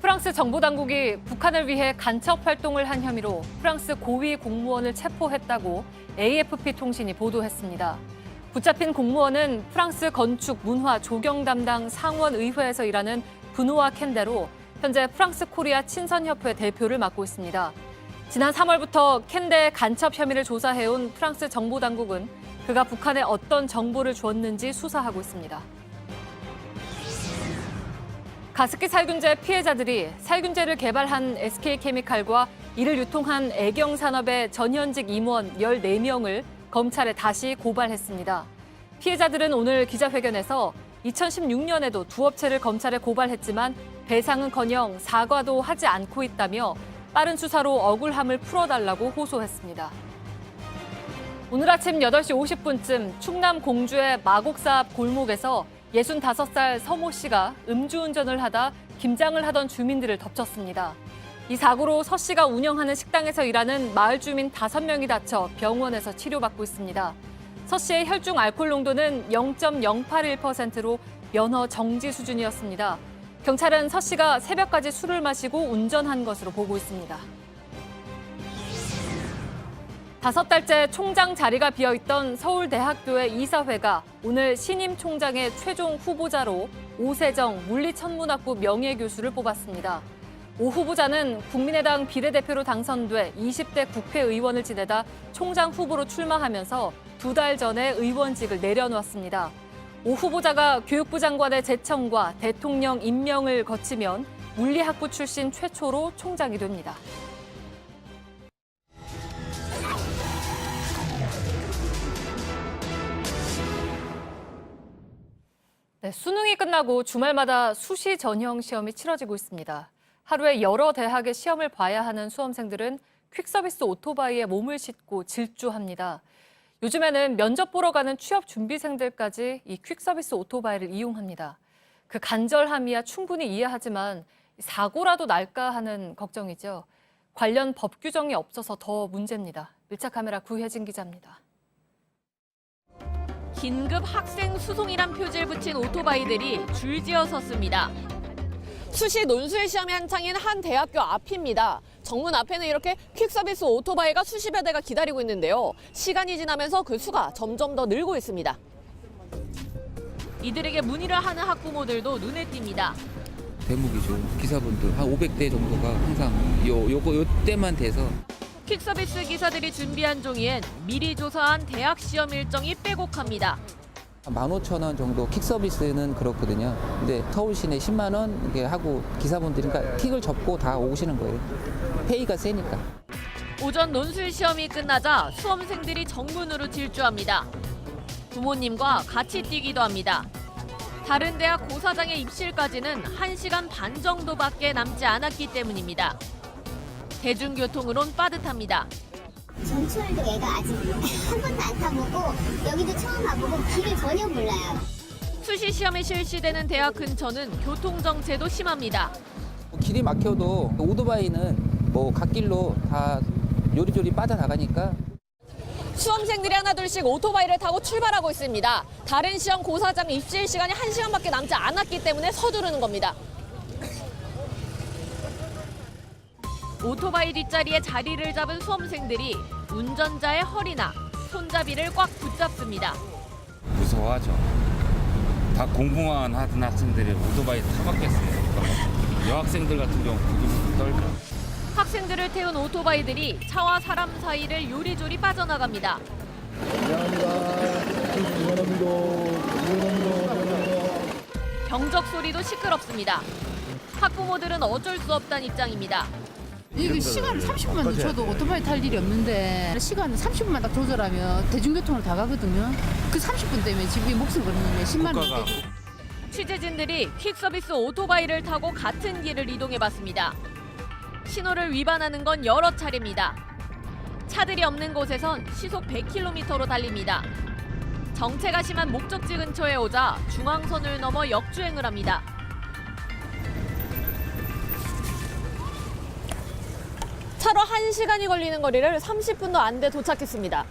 [SPEAKER 1] 프랑스 정보 당국이 북한을 위해 간첩 활동을 한 혐의로 프랑스 고위 공무원을 체포했다고 AFP 통신이 보도했습니다. 붙잡힌 공무원은 프랑스 건축 문화 조경 담당 상원의회에서 일하는 브누아 캔데로 현재 프랑스 코리아 친선협회 대표를 맡고 있습니다. 지난 3월부터 캔데의 간첩 혐의를 조사해온 프랑스 정보 당국은 그가 북한에 어떤 정보를 주었는지 수사하고 있습니다. 가습기 살균제 피해자들이 살균제를 개발한 SK케미칼과 이를 유통한 애경산업의 전현직 임원 14명을 검찰에 다시 고발했습니다. 피해자들은 오늘 기자회견에서 2016년에도 두 업체를 검찰에 고발했지만 배상은커녕 사과도 하지 않고 있다며 빠른 수사로 억울함을 풀어달라고 호소했습니다. 오늘 아침 8시 50분쯤 충남 공주의 마곡사 앞 골목에서 65살 서모 씨가 음주운전을 하다 김장을 하던 주민들을 덮쳤습니다. 이 사고로 서 씨가 운영하는 식당에서 일하는 마을 주민 5명이 다쳐 병원에서 치료받고 있습니다. 서 씨의 혈중 알코올 농도는 0.081%로 면허 정지 수준이었습니다. 경찰은 서 씨가 새벽까지 술을 마시고 운전한 것으로 보고 있습니다. 5달째 총장 자리가 비어있던 서울대학교의 이사회가 오늘 신임 총장의 최종 후보자로 오세정 물리천문학부 명예교수를 뽑았습니다. 오 후보자는 국민의당 비례대표로 당선돼 20대 국회의원을 지내다 총장 후보로 출마하면서 2달 전에 의원직을 내려놓았습니다. 오 후보자가 교육부 장관의 제청과 대통령 임명을 거치면 물리학부 출신 최초로 총장이 됩니다. 네, 수능이 끝나고 주말마다 수시 전형 시험이 치러지고 있습니다. 하루에 여러 대학의 시험을 봐야 하는 수험생들은 퀵서비스 오토바이에 몸을 싣고 질주합니다. 요즘에는 면접 보러 가는 취업 준비생들까지 이 퀵서비스 오토바이를 이용합니다. 그 간절함이야 충분히 이해하지만 사고라도 날까 하는 걱정이죠. 관련 법 규정이 없어서 더 문제입니다. 밀착 카메라 구혜진 기자입니다.
[SPEAKER 3] 긴급 학생 수송이란 표지를 붙인 오토바이들이 줄지어 섰습니다. 수시 논술 시험이 한창인 한 대학교 앞입니다. 정문 앞에는 이렇게 퀵서비스 오토바이가 수십여 대가 기다리고 있는데요. 시간이 지나면서 그 수가 점점 더 늘고 있습니다. 이들에게 문의를 하는 학부모들도 눈에 띕니다.
[SPEAKER 8] 대목이죠. 기사분들 한 500대 정도가 항상 요때만 돼서.
[SPEAKER 3] 퀵서비스 기사들이 준비한 종이엔 미리 조사한 대학 시험 일정이 빼곡합니다.
[SPEAKER 8] 15,000원 정도 킥 서비스는 그렇거든요. 근데 서울 시내 10만 원 이렇게 하고 기사분들이 그러니까 킥을 접고 다 오시는 거예요. 페이가 세니까.
[SPEAKER 3] 오전 논술 시험이 끝나자 수험생들이 정문으로 질주합니다. 부모님과 같이 뛰기도 합니다. 다른 대학 고사장의 입실까지는 1시간 반 정도밖에 남지 않았기 때문입니다. 대중교통으론 빠듯합니다.
[SPEAKER 23] 전철도 얘가 아직 한 번도 안 타보고 여기도 처음 와보고 길을 전혀 몰라요.
[SPEAKER 3] 수시 시험이 실시되는 대학 근처는 교통정체도 심합니다.
[SPEAKER 8] 길이 막혀도 오토바이는 뭐 갓길로 다 요리조리 빠져나가니까.
[SPEAKER 3] 수험생들이 하나둘씩 오토바이를 타고 출발하고 있습니다. 다른 시험 고사장 입실 시간이 1시간밖에 남지 않았기 때문에 서두르는 겁니다. 오토바이 뒷자리에 자리를 잡은 수험생들이 운전자의 허리나 손잡이를 꽉 붙잡습니다.
[SPEAKER 11] 무서워하죠. 다 공부만 하던 학생들이 오토바이 타봤겠어요. 여학생들 같은 경우 부들부들 떨죠.
[SPEAKER 3] 학생들을 태운 오토바이들이 차와 사람 사이를 요리조리 빠져나갑니다. 경적 소리도 시끄럽습니다. 학부모들은 어쩔 수 없다는 입장입니다.
[SPEAKER 12] 이게 시간을 30분만 늦춰도 오토바이 탈 일이 없는데 시간을 30분만 딱 조절하면 대중교통으로 다 가거든요. 그 30분 때문에 집에 목숨 걸리면 10만 원.
[SPEAKER 3] 취재진들이 퀵서비스 오토바이를 타고 같은 길을 이동해봤습니다. 신호를 위반하는 건 여러 차례입니다. 차들이 없는 곳에선 시속 100km로 달립니다. 정체가 심한 목적지 근처에 오자 중앙선을 넘어 역주행을 합니다. 차로 1시간이 걸리는 거리를 30분도 안 돼 도착했습니다.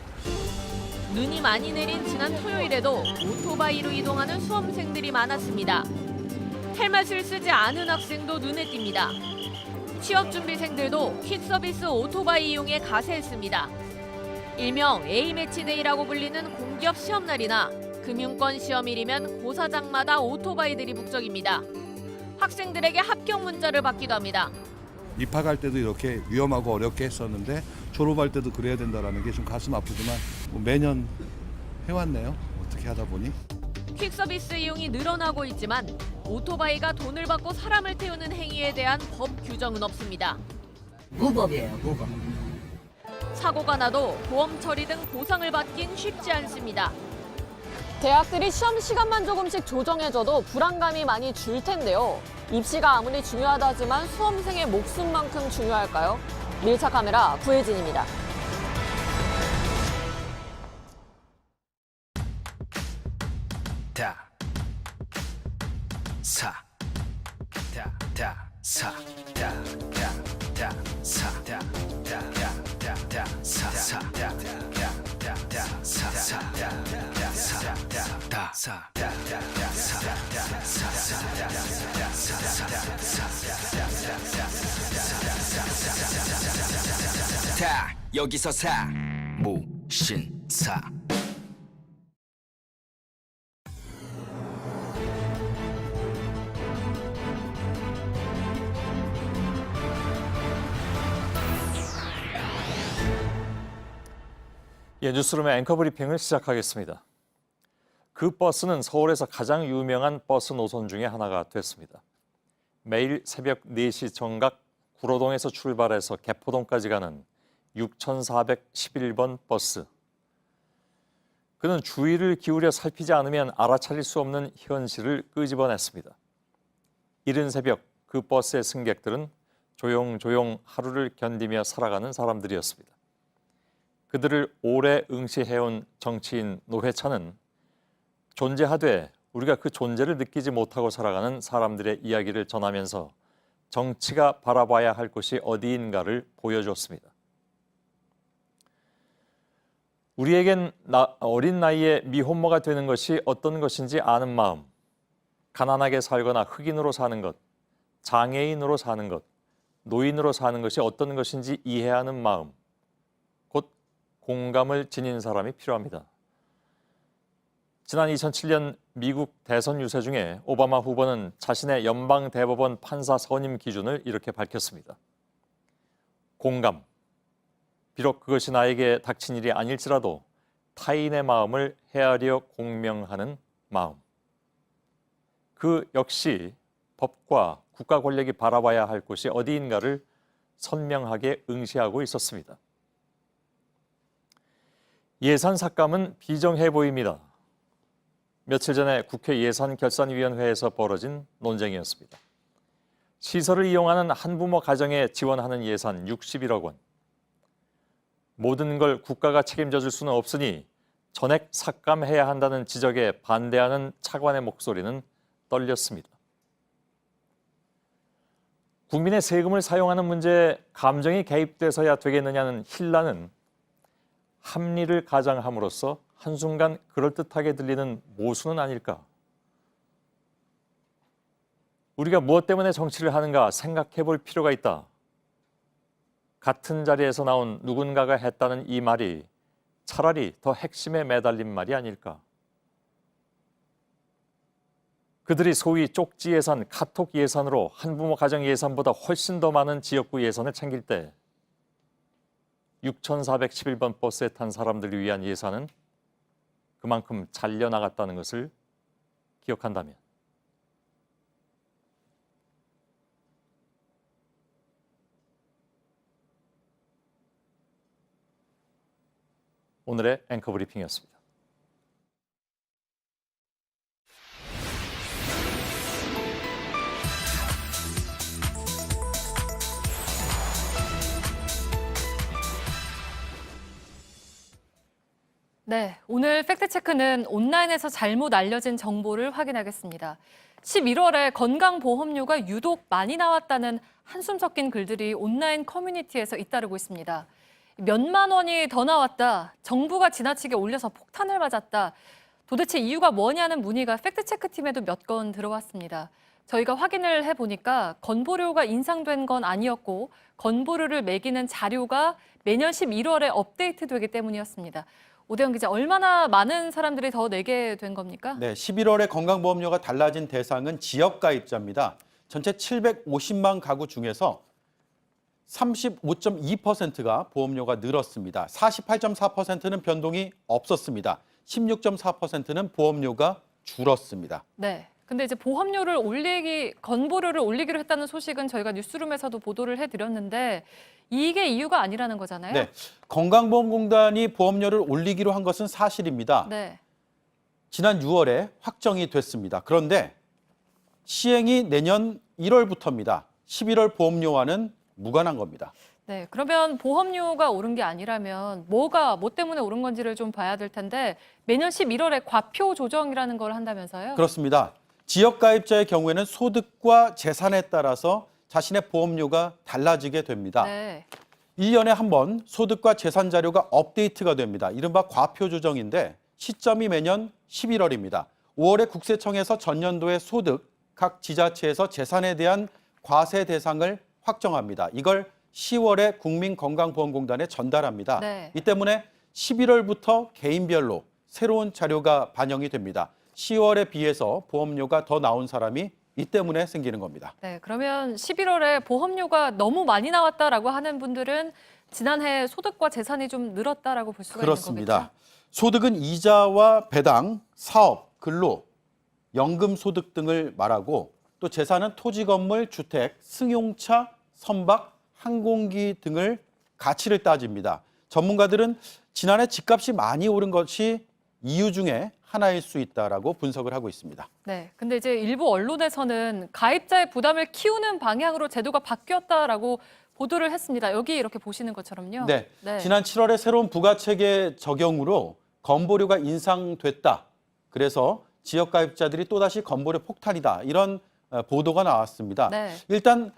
[SPEAKER 3] 눈이 많이 내린 지난 토요일에도 오토바이로 이동하는 수험생들이 많았습니다. 헬멧을 쓰지 않은 학생도 눈에 띕니다. 취업준비생들도 퀵서비스 오토바이 이용에 가세했습니다. 일명 A매치데이라고 불리는 공기업 시험날이나 금융권 시험일이면 고사장마다 오토바이들이 북적입니다. 학생들에게 합격 문자를 받기도 합니다.
[SPEAKER 14] 입학할 때도 이렇게 위험하고 어렵게 했었는데 졸업할 때도 그래야 된다는 게 좀 가슴 아프지만 매년 해왔네요. 어떻게 하다 보니.
[SPEAKER 3] 퀵서비스 이용이 늘어나고 있지만 오토바이가 돈을 받고 사람을 태우는 행위에 대한 법 규정은 없습니다.
[SPEAKER 15] 무법이에요, 무법.
[SPEAKER 3] 사고가 나도 보험 처리 등 보상을 받긴 쉽지 않습니다. 대학들이 시험 시간만 조금씩 조정해줘도 불안감이 많이 줄 텐데요. 입시가 아무리 중요하다지만 수험생의 목숨만큼 중요할까요? 밀착 카메라 구혜진입니다.
[SPEAKER 25] 다, 사, 다, 다, 사, 다, 다, 다, 사, 다, 다, 다, 다, 사, 사, 다, 다, 다, 사, 다 여기서 사 무신사.
[SPEAKER 5] 예, 뉴스룸의 앵커 브리핑을 시작하겠습니다. 그 버스는 서울에서 가장 유명한 버스 노선 중에 하나가 됐습니다. 매일 새벽 4시 정각 구로동에서 출발해서 개포동까지 가는 6411번 버스. 그는 주의를 기울여 살피지 않으면 알아차릴 수 없는 현실을 끄집어냈습니다. 이른 새벽 그 버스의 승객들은 조용조용 하루를 견디며 살아가는 사람들이었습니다. 그들을 오래 응시해온 정치인 노회찬은 존재하되 우리가 그 존재를 느끼지 못하고 살아가는 사람들의 이야기를 전하면서 정치가 바라봐야 할 곳이 어디인가를 보여줬습니다. 우리에겐 어린 나이에 미혼모가 되는 것이 어떤 것인지 아는 마음, 가난하게 살거나 흑인으로 사는 것, 장애인으로 사는 것, 노인으로 사는 것이 어떤 것인지 이해하는 마음, 곧 공감을 지닌 사람이 필요합니다. 지난 2007년 미국 대선 유세 중에 오바마 후보는 자신의 연방대법원 판사 선임 기준을 이렇게 밝혔습니다. 공감. 비록 그것이 나에게 닥친 일이 아닐지라도 타인의 마음을 헤아려 공명하는 마음. 그 역시 법과 국가 권력이 바라봐야 할 곳이 어디인가를 선명하게 응시하고 있었습니다. 예산 삭감은 비정해 보입니다. 며칠 전에 국회 예산결산위원회에서 벌어진 논쟁이었습니다. 시설을 이용하는 한부모 가정에 지원하는 예산 61억 원. 모든 걸 국가가 책임져 줄 수는 없으니 전액 삭감해야 한다는 지적에 반대하는 차관의 목소리는 떨렸습니다. 국민의 세금을 사용하는 문제에 감정이 개입돼서야 되겠느냐는 힐라는 합리를 가장함으로써 한순간 그럴듯하게 들리는 모순은 아닐까. 우리가 무엇 때문에 정치를 하는가 생각해 볼 필요가 있다. 같은 자리에서 나온 누군가가 했다는 이 말이 차라리 더 핵심에 매달린 말이 아닐까. 그들이 소위 쪽지 예산, 카톡 예산으로 한부모 가정 예산보다 훨씬 더 많은 지역구 예산을 챙길 때 6411번 버스에 탄 사람들을 위한 예산은 그만큼 잘려나갔다는 것을 기억한다면 오늘의 앵커 브리핑이었습니다.
[SPEAKER 1] 네, 오늘 팩트체크는 온라인에서 잘못 알려진 정보를 확인하겠습니다. 11월에 건강보험료가 유독 많이 나왔다는 한숨 섞인 글들이 온라인 커뮤니티에서 잇따르고 있습니다. 몇만 원이 더 나왔다, 정부가 지나치게 올려서 폭탄을 맞았다. 도대체 이유가 뭐냐는 문의가 팩트체크팀에도 몇 건 들어왔습니다. 저희가 확인을 해보니까 건보료가 인상된 건 아니었고 건보료를 매기는 자료가 매년 11월에 업데이트되기 때문이었습니다. 오대영 기자, 얼마나 많은 사람들이 더 내게 된 겁니까?
[SPEAKER 10] 네, 11월에 건강보험료가 달라진 대상은 지역가입자입니다. 전체 750만 가구 중에서 35.2%가 보험료가 늘었습니다. 48.4%는 변동이 없었습니다. 16.4%는 보험료가 줄었습니다.
[SPEAKER 1] 네. 근데 이제 건보료를 올리기로 했다는 소식은 저희가 뉴스룸에서도 보도를 해드렸는데 이게 이유가 아니라는 거잖아요.
[SPEAKER 10] 네, 건강보험공단이 보험료를 올리기로 한 것은 사실입니다.
[SPEAKER 1] 네.
[SPEAKER 10] 지난 6월에 확정이 됐습니다. 그런데 시행이 내년 1월부터입니다. 11월 보험료와는 무관한 겁니다.
[SPEAKER 1] 네, 그러면 보험료가 오른 게 아니라면 뭐 때문에 오른 건지를 좀 봐야 될 텐데 매년 11월에 과표 조정이라는 걸 한다면서요?
[SPEAKER 10] 그렇습니다. 지역가입자의 경우에는 소득과 재산에 따라서 자신의 보험료가 달라지게 됩니다.
[SPEAKER 1] 네.
[SPEAKER 10] 1년에 한 번 소득과 재산 자료가 업데이트가 됩니다. 이른바 과표 조정인데 시점이 매년 11월입니다. 5월에 국세청에서 전년도의 소득, 각 지자체에서 재산에 대한 과세 대상을 확정합니다. 이걸 10월에 국민건강보험공단에 전달합니다.
[SPEAKER 1] 네.
[SPEAKER 10] 이 때문에 11월부터 개인별로 새로운 자료가 반영이 됩니다. 10월에 비해서 보험료가 더 나온 사람이 이 때문에 생기는 겁니다.
[SPEAKER 1] 네, 그러면 11월에 보험료가 너무 많이 나왔다라고 하는 분들은 지난해 소득과 재산이 좀 늘었다라고 볼 수가
[SPEAKER 10] 그렇습니다.
[SPEAKER 1] 있는 거겠죠?
[SPEAKER 10] 소득은 이자와 배당, 사업, 근로, 연금 소득 등을 말하고 또 재산은 토지, 건물, 주택, 승용차, 선박, 항공기 등을 가치를 따집니다. 전문가들은 지난해 집값이 많이 오른 것이 이유 중에 하나일 수 있다라고 분석을 하고 있습니다.
[SPEAKER 1] 네, 근데 이제 일부 언론에서는 가입자의 부담을 키우는 방향으로 제도가 바뀌었다라고 보도를 했습니다. 여기 이렇게 보시는 것처럼요.
[SPEAKER 10] 네, 지난 7월에 새로운 부가체계 적용으로 건보료가 인상됐다. 그래서 지역가입자들이 또다시 건보료 폭탄이다. 이런 보도가 나왔습니다.
[SPEAKER 1] 네.
[SPEAKER 10] 일단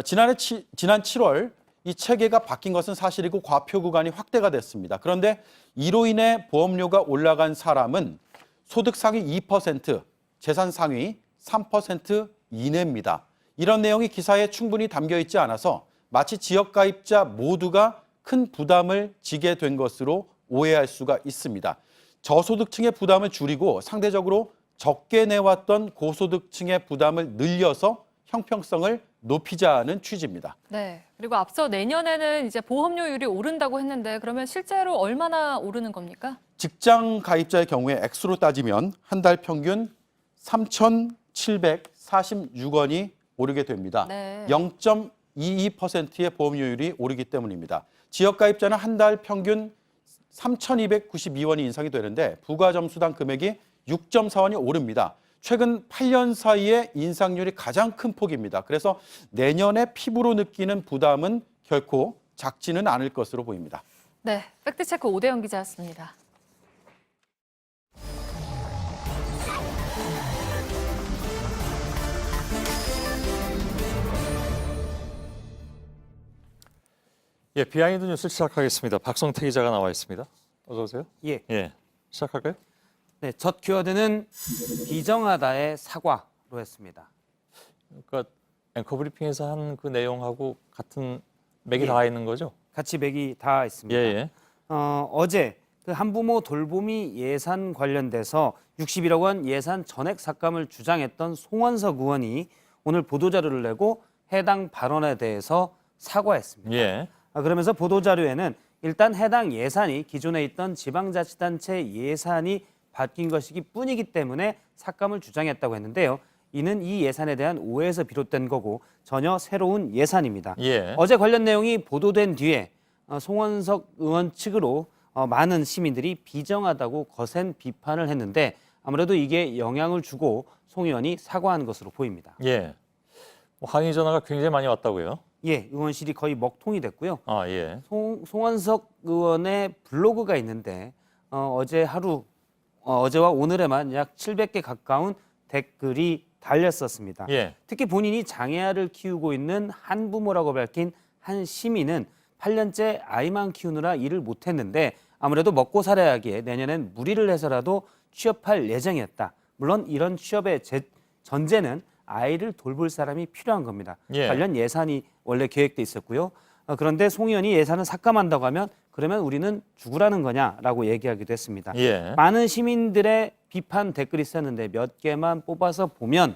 [SPEAKER 10] 지난 7월 이 체계가 바뀐 것은 사실이고 과표 구간이 확대가 됐습니다. 그런데 이로 인해 보험료가 올라간 사람은 소득 상위 2%, 재산 상위 3% 이내입니다. 이런 내용이 기사에 충분히 담겨 있지 않아서 마치 지역가입자 모두가 큰 부담을 지게 된 것으로 오해할 수가 있습니다. 저소득층의 부담을 줄이고 상대적으로 적게 내왔던 고소득층의 부담을 늘려서 형평성을 높이자는 취지입니다.
[SPEAKER 1] 네, 그리고 앞서 내년에는 이제 보험료율이 오른다고 했는데 그러면 실제로 얼마나 오르는 겁니까?
[SPEAKER 10] 직장 가입자의 경우에 액수로 따지면 한 달 평균 3,746원이 오르게 됩니다.
[SPEAKER 1] 네.
[SPEAKER 10] 0.22%의 보험료율이 오르기 때문입니다. 지역 가입자는 한 달 평균 3,292원이 인상이 되는데 부가점수당 금액이 6.4원이 오릅니다. 최근 8년 사이에 인상률이 가장 큰 폭입니다. 그래서 내년에 피부로 느끼는 부담은 결코 작지는 않을 것으로 보입니다.
[SPEAKER 1] 네, 팩트체크 오대영 기자였습니다.
[SPEAKER 5] 예, 비하인드 뉴스 시작하겠습니다. 박성태 기자가 나와 있습니다. 어서 오세요.
[SPEAKER 13] 예.
[SPEAKER 5] 시작할까요?
[SPEAKER 13] 네, 첫 키워드는 비정하다의 사과로 했습니다.
[SPEAKER 5] 그러니까 앵커 브리핑에서 한 그 내용하고 같은 맥이
[SPEAKER 13] 예.
[SPEAKER 5] 닿아 있는 거죠?
[SPEAKER 13] 같이 맥이 닿아 있습니다.
[SPEAKER 5] 예.
[SPEAKER 13] 어제 그 한부모 돌보미 예산 관련돼서 61억 원 예산 전액 삭감을 주장했던 송원석 의원이 오늘 보도자료를 내고 해당 발언에 대해서 사과했습니다.
[SPEAKER 5] 예.
[SPEAKER 13] 그러면서 보도자료에는 일단 해당 예산이 기존에 있던 지방자치단체 예산이 바뀐 것이기 뿐이기 때문에 삭감을 주장했다고 했는데요. 이는 이 예산에 대한 오해에서 비롯된 거고 전혀 새로운 예산입니다.
[SPEAKER 5] 예.
[SPEAKER 13] 어제 관련 내용이 보도된 뒤에 송원석 의원 측으로 많은 시민들이 비정하다고 거센 비판을 했는데 아무래도 이게 영향을 주고 송 의원이 사과한 것으로 보입니다.
[SPEAKER 5] 예. 항의 전화가 굉장히 많이 왔다고요?
[SPEAKER 13] 예, 의원실이 거의 먹통이 됐고요.
[SPEAKER 5] 아, 예.
[SPEAKER 13] 송원석 의원의 블로그가 있는데 어제와 오늘에만 약 700개 가까운 댓글이 달렸었습니다.
[SPEAKER 5] 예.
[SPEAKER 13] 특히 본인이 장애아를 키우고 있는 한부모라고 밝힌 한 시민은 8년째 아이만 키우느라 일을 못했는데 아무래도 먹고 살아야 하기에 내년엔 무리를 해서라도 취업할 예정이었다. 물론 이런 취업의 전제는 아이를 돌볼 사람이 필요한 겁니다.
[SPEAKER 5] 예.
[SPEAKER 13] 관련 예산이 원래 계획돼 있었고요. 그런데 송 의원이 예산을 삭감한다고 하면 그러면 우리는 죽으라는 거냐라고 얘기하기도 했습니다.
[SPEAKER 5] 예.
[SPEAKER 13] 많은 시민들의 비판 댓글이 있었는데 몇 개만 뽑아서 보면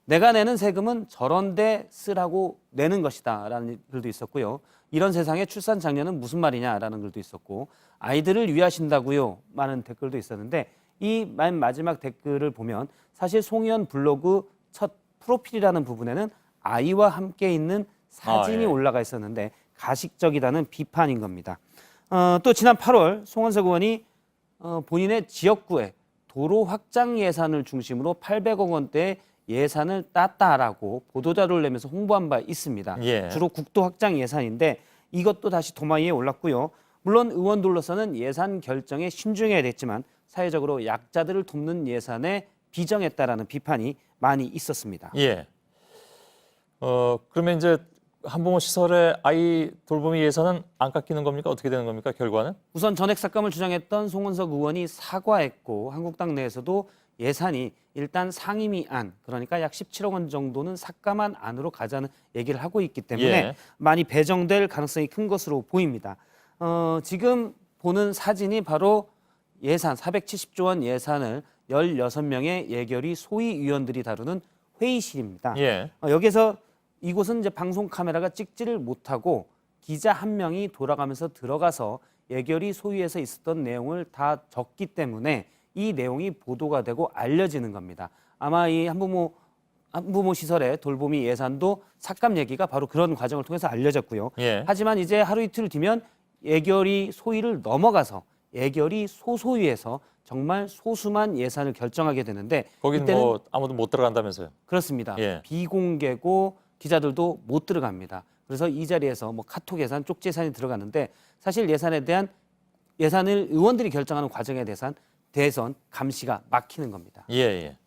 [SPEAKER 13] 내가 내는 세금은 저런 데 쓰라고 내는 것이다 라는 글도 있었고요. 이런 세상에 출산 장려는 무슨 말이냐라는 글도 있었고 아이들을 위하신다고요 많은 댓글도 있었는데 이 맨 마지막 댓글을 보면 사실 송 의원 블로그 첫 프로필이라는 부분에는 아이와 함께 있는 사진이
[SPEAKER 5] 예.
[SPEAKER 13] 올라가 있었는데 가식적이다는 비판인 겁니다. 또 지난 8월 송원석 의원이 본인의 지역구에 도로 확장 예산을 중심으로 800억 원대의 예산을 땄다라고 보도자료를 내면서 홍보한 바 있습니다.
[SPEAKER 5] 예.
[SPEAKER 13] 주로 국도 확장 예산인데 이것도 다시 도마 위에 올랐고요. 물론 의원들로서는 예산 결정에 신중해야 됐지만 사회적으로 약자들을 돕는 예산에 비정했다라는 비판이 많이 있었습니다.
[SPEAKER 5] 예. 그러면 이제 한부모 시설의 아이 돌보미 예산은 안 깎이는 겁니까? 어떻게 되는 겁니까? 결과는?
[SPEAKER 13] 우선 전액 삭감을 주장했던 송원석 의원이 사과했고 한국당 내에서도 예산이 일단 상임위안 그러니까 약 17억 원 정도는 삭감한 안으로 가자는 얘기를 하고 있기 때문에
[SPEAKER 5] 예.
[SPEAKER 13] 많이 배정될 가능성이 큰 것으로 보입니다. 지금 보는 사진이 바로 예산 470조 원 예산을 16명의 예결위 소위위원들이 다루는 회의실입니다.
[SPEAKER 5] 예.
[SPEAKER 13] 여기서 이곳은 이제 방송 카메라가 찍지를 못하고 기자 한 명이 돌아가면서 들어가서 예결위 소위에서 있었던 내용을 다 적기 때문에 이 내용이 보도가 되고 알려지는 겁니다. 아마 이 한부모 시설의 돌보미 예산도 삭감 얘기가 바로 그런 과정을 통해서 알려졌고요.
[SPEAKER 5] 예.
[SPEAKER 13] 하지만 이제 하루 이틀 뒤면 예결위 소위를 넘어가서 예결위 소소위에서 정말 소수만 예산을 결정하게 되는데
[SPEAKER 5] 거긴
[SPEAKER 13] 이때는
[SPEAKER 5] 뭐 아무도 못 들어간다면서요?
[SPEAKER 13] 그렇습니다.
[SPEAKER 5] 예.
[SPEAKER 13] 비공개고 기자들도 못 들어갑니다. 그래서 이 자리에서 뭐 카톡 예산, 쪽지 예산이 들어가는데 사실 예산에 대한 예산을 의원들이 결정하는 과정에 대해선 감시가 막히는 겁니다.
[SPEAKER 5] 예, 예.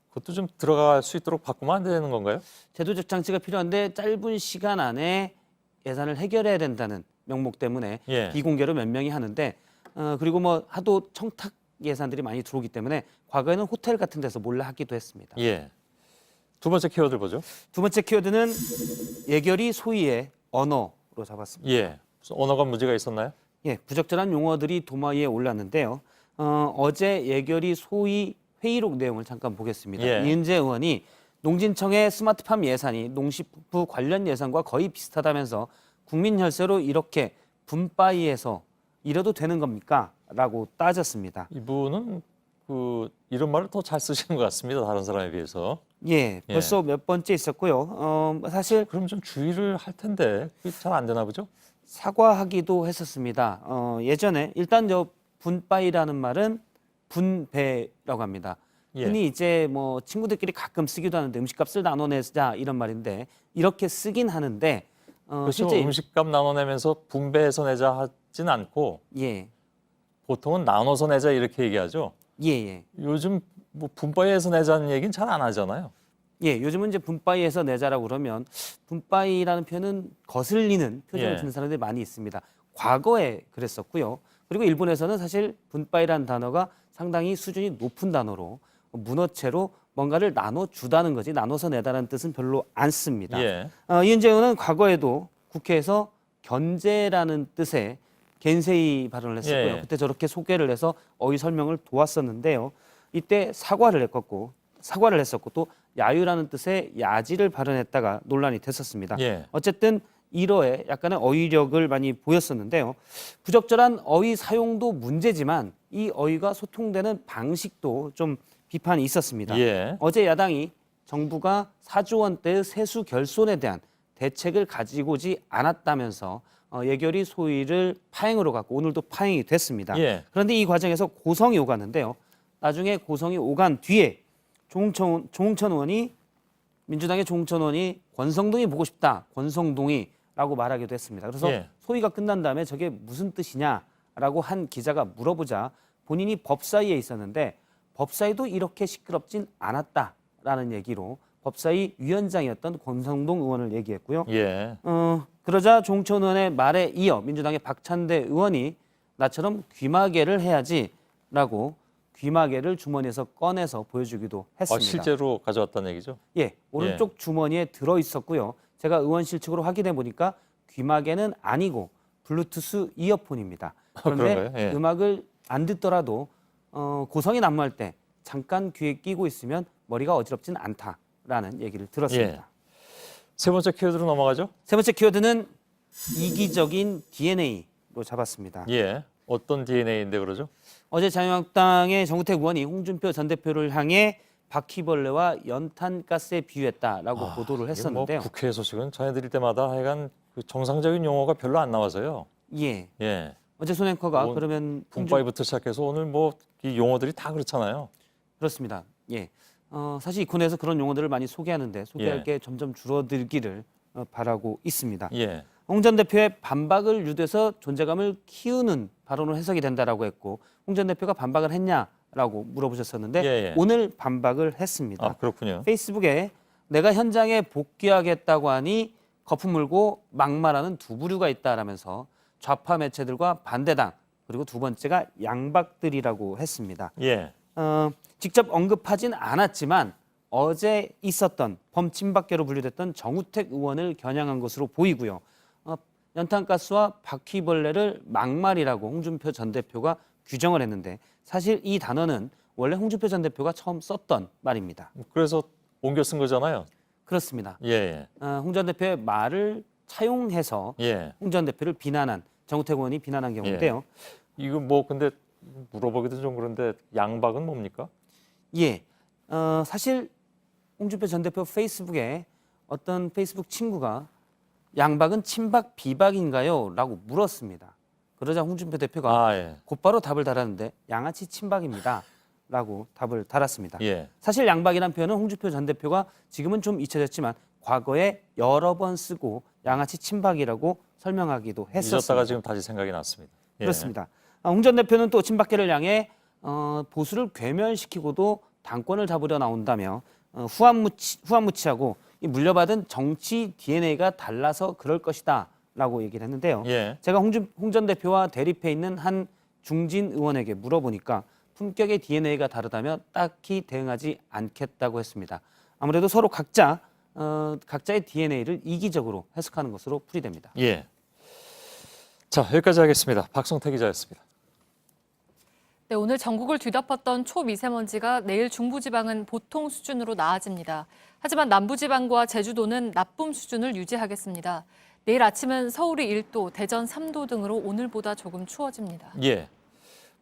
[SPEAKER 5] 그것도 좀 들어갈 수 있도록 바꾸면 안 되는 건가요?
[SPEAKER 13] 제도적 장치가 필요한데 짧은 시간 안에 예산을 해결해야 된다는 명목 때문에
[SPEAKER 5] 예.
[SPEAKER 13] 비공개로 몇 명이 하는데 그리고 뭐 하도 청탁 예산들이 많이 들어오기 때문에 과거에는 호텔 같은 데서 몰래 하기도 했습니다.
[SPEAKER 5] 예. 두 번째 키워드 보죠.
[SPEAKER 13] 두 번째 키워드는 예결위 소위의 언어로 잡았습니다.
[SPEAKER 5] 예. 무슨 언어가 문제가 있었나요?
[SPEAKER 13] 예, 부적절한 용어들이 도마 위에 올랐는데요. 어제 예결위 소위 회의록 내용을 잠깐 보겠습니다.
[SPEAKER 5] 예.
[SPEAKER 13] 이은재 의원이 농진청의 스마트팜 예산이 농식품 관련 예산과 거의 비슷하다면서 국민 혈세로 이렇게 분바이해서 이래도 되는 겁니까? 라고 따졌습니다.
[SPEAKER 5] 이분은 이런 말을 더 잘 쓰시는 것 같습니다. 다른 사람에 비해서.
[SPEAKER 13] 예, 벌써 몇 번째 있었고요. 사실
[SPEAKER 5] 그럼 좀 주의를 할 텐데 그게 잘 안 되나 보죠?
[SPEAKER 13] 사과하기도 했었습니다. 예전에 일단 분바이라는 말은 분배라고 합니다.
[SPEAKER 5] 예.
[SPEAKER 13] 흔히 이제 뭐 친구들끼리 가끔 쓰기도 하는데 음식값을 나눠내자 이런 말인데 이렇게 쓰긴 하는데
[SPEAKER 5] 그래서
[SPEAKER 13] 실제
[SPEAKER 5] 음식값 나눠내면서 분배해서 내자 하진 않고
[SPEAKER 13] 예,
[SPEAKER 5] 보통은 나눠서 내자 이렇게 얘기하죠.
[SPEAKER 13] 예.
[SPEAKER 5] 요즘 뭐 분바이해서 내자는 얘기는 잘 안 하잖아요.
[SPEAKER 13] 예, 요즘은 이제 분바이해서 내자라고 그러면 분바이라는 표현은 거슬리는 표정을
[SPEAKER 5] 예.
[SPEAKER 13] 짓는 사람들이 많이 있습니다. 과거에 그랬었고요. 그리고 일본에서는 사실 분바이라는 단어가 상당히 수준이 높은 단어로 문어체로 뭔가를 나눠주다는 거지 나눠서 내다라는 뜻은 별로 안 씁니다.
[SPEAKER 5] 예.
[SPEAKER 13] 이은재 의원은 과거에도 국회에서 견제라는 뜻의 겐세이 발언을 했었고요.
[SPEAKER 5] 예.
[SPEAKER 13] 그때 저렇게 소개를 해서 어휘 설명을 도왔었는데요. 이때 사과를 했었고 또 야유라는 뜻의 야지를 발언했다가 논란이 됐었습니다.
[SPEAKER 5] 예.
[SPEAKER 13] 어쨌든 이러에 약간의 어휘력을 많이 보였었는데요. 부적절한 어휘 사용도 문제지만 이 어휘가 소통되는 방식도 좀 비판이 있었습니다.
[SPEAKER 5] 예.
[SPEAKER 13] 어제 야당이 정부가 4조 원대의 세수 결손에 대한 대책을 가지고 오지 않았다면서 예결위 소위를 파행으로 갔고 오늘도 파행이 됐습니다.
[SPEAKER 5] 예.
[SPEAKER 13] 그런데 이 과정에서 고성이 오갔는데요. 나중에 고성이 오간 뒤에 조홍천 의원이 민주당의 조홍천 의원이 권성동이 보고 싶다. 권성동이라고 말하기도 했습니다. 그래서
[SPEAKER 5] 예.
[SPEAKER 13] 소위가 끝난 다음에 저게 무슨 뜻이냐라고 한 기자가 물어보자 본인이 법사위에 있었는데 법사위도 이렇게 시끄럽진 않았다라는 얘기로 법사위 위원장이었던 권성동 의원을 얘기했고요.
[SPEAKER 5] 예.
[SPEAKER 13] 그러자 조홍천 의원의 말에 이어 민주당의 박찬대 의원이 나처럼 귀마개를 해야지라고 귀마개를 주머니에서 꺼내서 보여주기도 했습니다.
[SPEAKER 5] 실제로 가져왔다는 얘기죠?
[SPEAKER 13] 예, 오른쪽 주머니에 들어 있었고요. 제가 의원실 측으로 확인해 보니까 귀마개는 아니고 블루투스 이어폰입니다. 그런데
[SPEAKER 5] 그런가요? 예.
[SPEAKER 13] 음악을 안 듣더라도 고성이 난무할 때 잠깐 귀에 끼고 있으면 머리가 어지럽진 않다라는 얘기를 들었습니다.
[SPEAKER 5] 예. 세 번째 키워드로 넘어가죠?
[SPEAKER 13] 세 번째 키워드는 이기적인 DNA로 잡았습니다.
[SPEAKER 5] 예. 어떤 DNA인데 그러죠?
[SPEAKER 13] 어제 자유한국당의 정우택 의원이 홍준표 전 대표를 향해 바퀴벌레와 연탄가스에 비유했다라고 보도를 했었는데요.
[SPEAKER 5] 뭐 국회 소식은 전해드릴 때마다 하여간 그 정상적인 용어가 별로 안 나와서요.
[SPEAKER 13] 예.
[SPEAKER 5] 예.
[SPEAKER 13] 어제 손 앵커가 그러면
[SPEAKER 5] 분바이부터 시작해서 오늘 뭐 이 용어들이 다 그렇잖아요.
[SPEAKER 13] 그렇습니다. 예. 사실 이 코너에서 그런 용어들을 많이 소개하는데 소개할
[SPEAKER 5] 예.
[SPEAKER 13] 게 점점 줄어들기를 바라고 있습니다.
[SPEAKER 5] 예.
[SPEAKER 13] 홍 전 대표의 반박을 유도해서 존재감을 키우는 발언으로 해석이 된다라고 했고 홍 전 대표가 반박을 했냐라고 물어보셨었는데
[SPEAKER 5] 예.
[SPEAKER 13] 오늘 반박을 했습니다.
[SPEAKER 5] 아, 그렇군요.
[SPEAKER 13] 페이스북에 내가 현장에 복귀하겠다고 하니 거품 물고 막말하는 두 부류가 있다라면서 좌파 매체들과 반대당 그리고 두 번째가 양박들이라고 했습니다.
[SPEAKER 5] 예.
[SPEAKER 13] 직접 언급하진 않았지만 어제 있었던 범친박계로 분류됐던 정우택 의원을 겨냥한 것으로 보이고요. 연탄가스와 바퀴벌레를 막말이라고 홍준표 전 대표가 규정을 했는데 사실 이 단어는 원래 홍준표 전 대표가 처음 썼던 말입니다.
[SPEAKER 5] 그래서 옮겨 쓴 거잖아요.
[SPEAKER 13] 그렇습니다.
[SPEAKER 5] 예.
[SPEAKER 13] 홍 전 대표의 말을 차용해서
[SPEAKER 5] 예.
[SPEAKER 13] 홍 전 대표를 비난한 정우택 의원이 비난한 경우인데요.
[SPEAKER 5] 이거 뭐 근데 물어보기도 좀 그런데 양박은 뭡니까?
[SPEAKER 13] 예, 사실 홍준표 전 대표 페이스북에 어떤 페이스북 친구가 양박은 친박 비박인가요? 라고 물었습니다. 그러자 홍준표 대표가 곧바로 답을 달았는데 양아치 친박입니다. 라고 답을 달았습니다.
[SPEAKER 5] 예.
[SPEAKER 13] 사실 양박이라는 표현은 홍준표 전 대표가 지금은 좀 잊혀졌지만 과거에 여러 번 쓰고 양아치 친박이라고 설명하기도 했었습니다.
[SPEAKER 5] 잊었다가 지금 다시 생각이 났습니다. 예.
[SPEAKER 13] 그렇습니다. 홍 전 대표는 또 친박계를 향해 보수를 괴멸시키고도 당권을 잡으려 나온다며 후한무치하고 이 물려받은 정치 DNA가 달라서 그럴 것이다 라고 얘기를 했는데요.
[SPEAKER 5] 예.
[SPEAKER 13] 제가 홍 전 대표와 대립해 있는 한 중진 의원에게 물어보니까 품격의 DNA가 다르다며 딱히 대응하지 않겠다고 했습니다. 아무래도 서로 각자의 DNA를 이기적으로 해석하는 것으로 풀이됩니다.
[SPEAKER 5] 예. 자, 여기까지 하겠습니다. 박성태 기자였습니다.
[SPEAKER 1] 네, 오늘 전국을 뒤덮었던 초미세먼지가 내일 중부지방은 보통 수준으로 나아집니다. 하지만 남부지방과 제주도는 나쁨 수준을 유지하겠습니다. 내일 아침은 서울이 1도, 대전 3도 등으로 오늘보다 조금 추워집니다.
[SPEAKER 5] 예.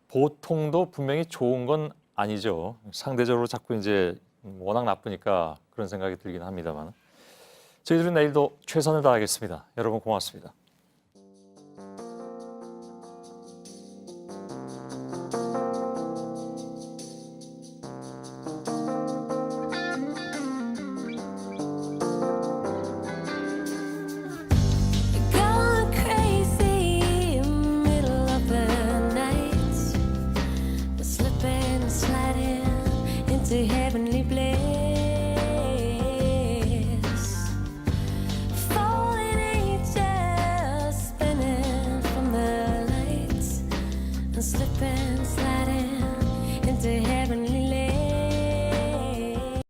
[SPEAKER 5] 보통도 분명히 좋은 건 아니죠. 상대적으로 자꾸 이제 워낙 나쁘니까 그런 생각이 들긴 합니다만. 저희들은 내일도 최선을 다하겠습니다. 여러분 고맙습니다.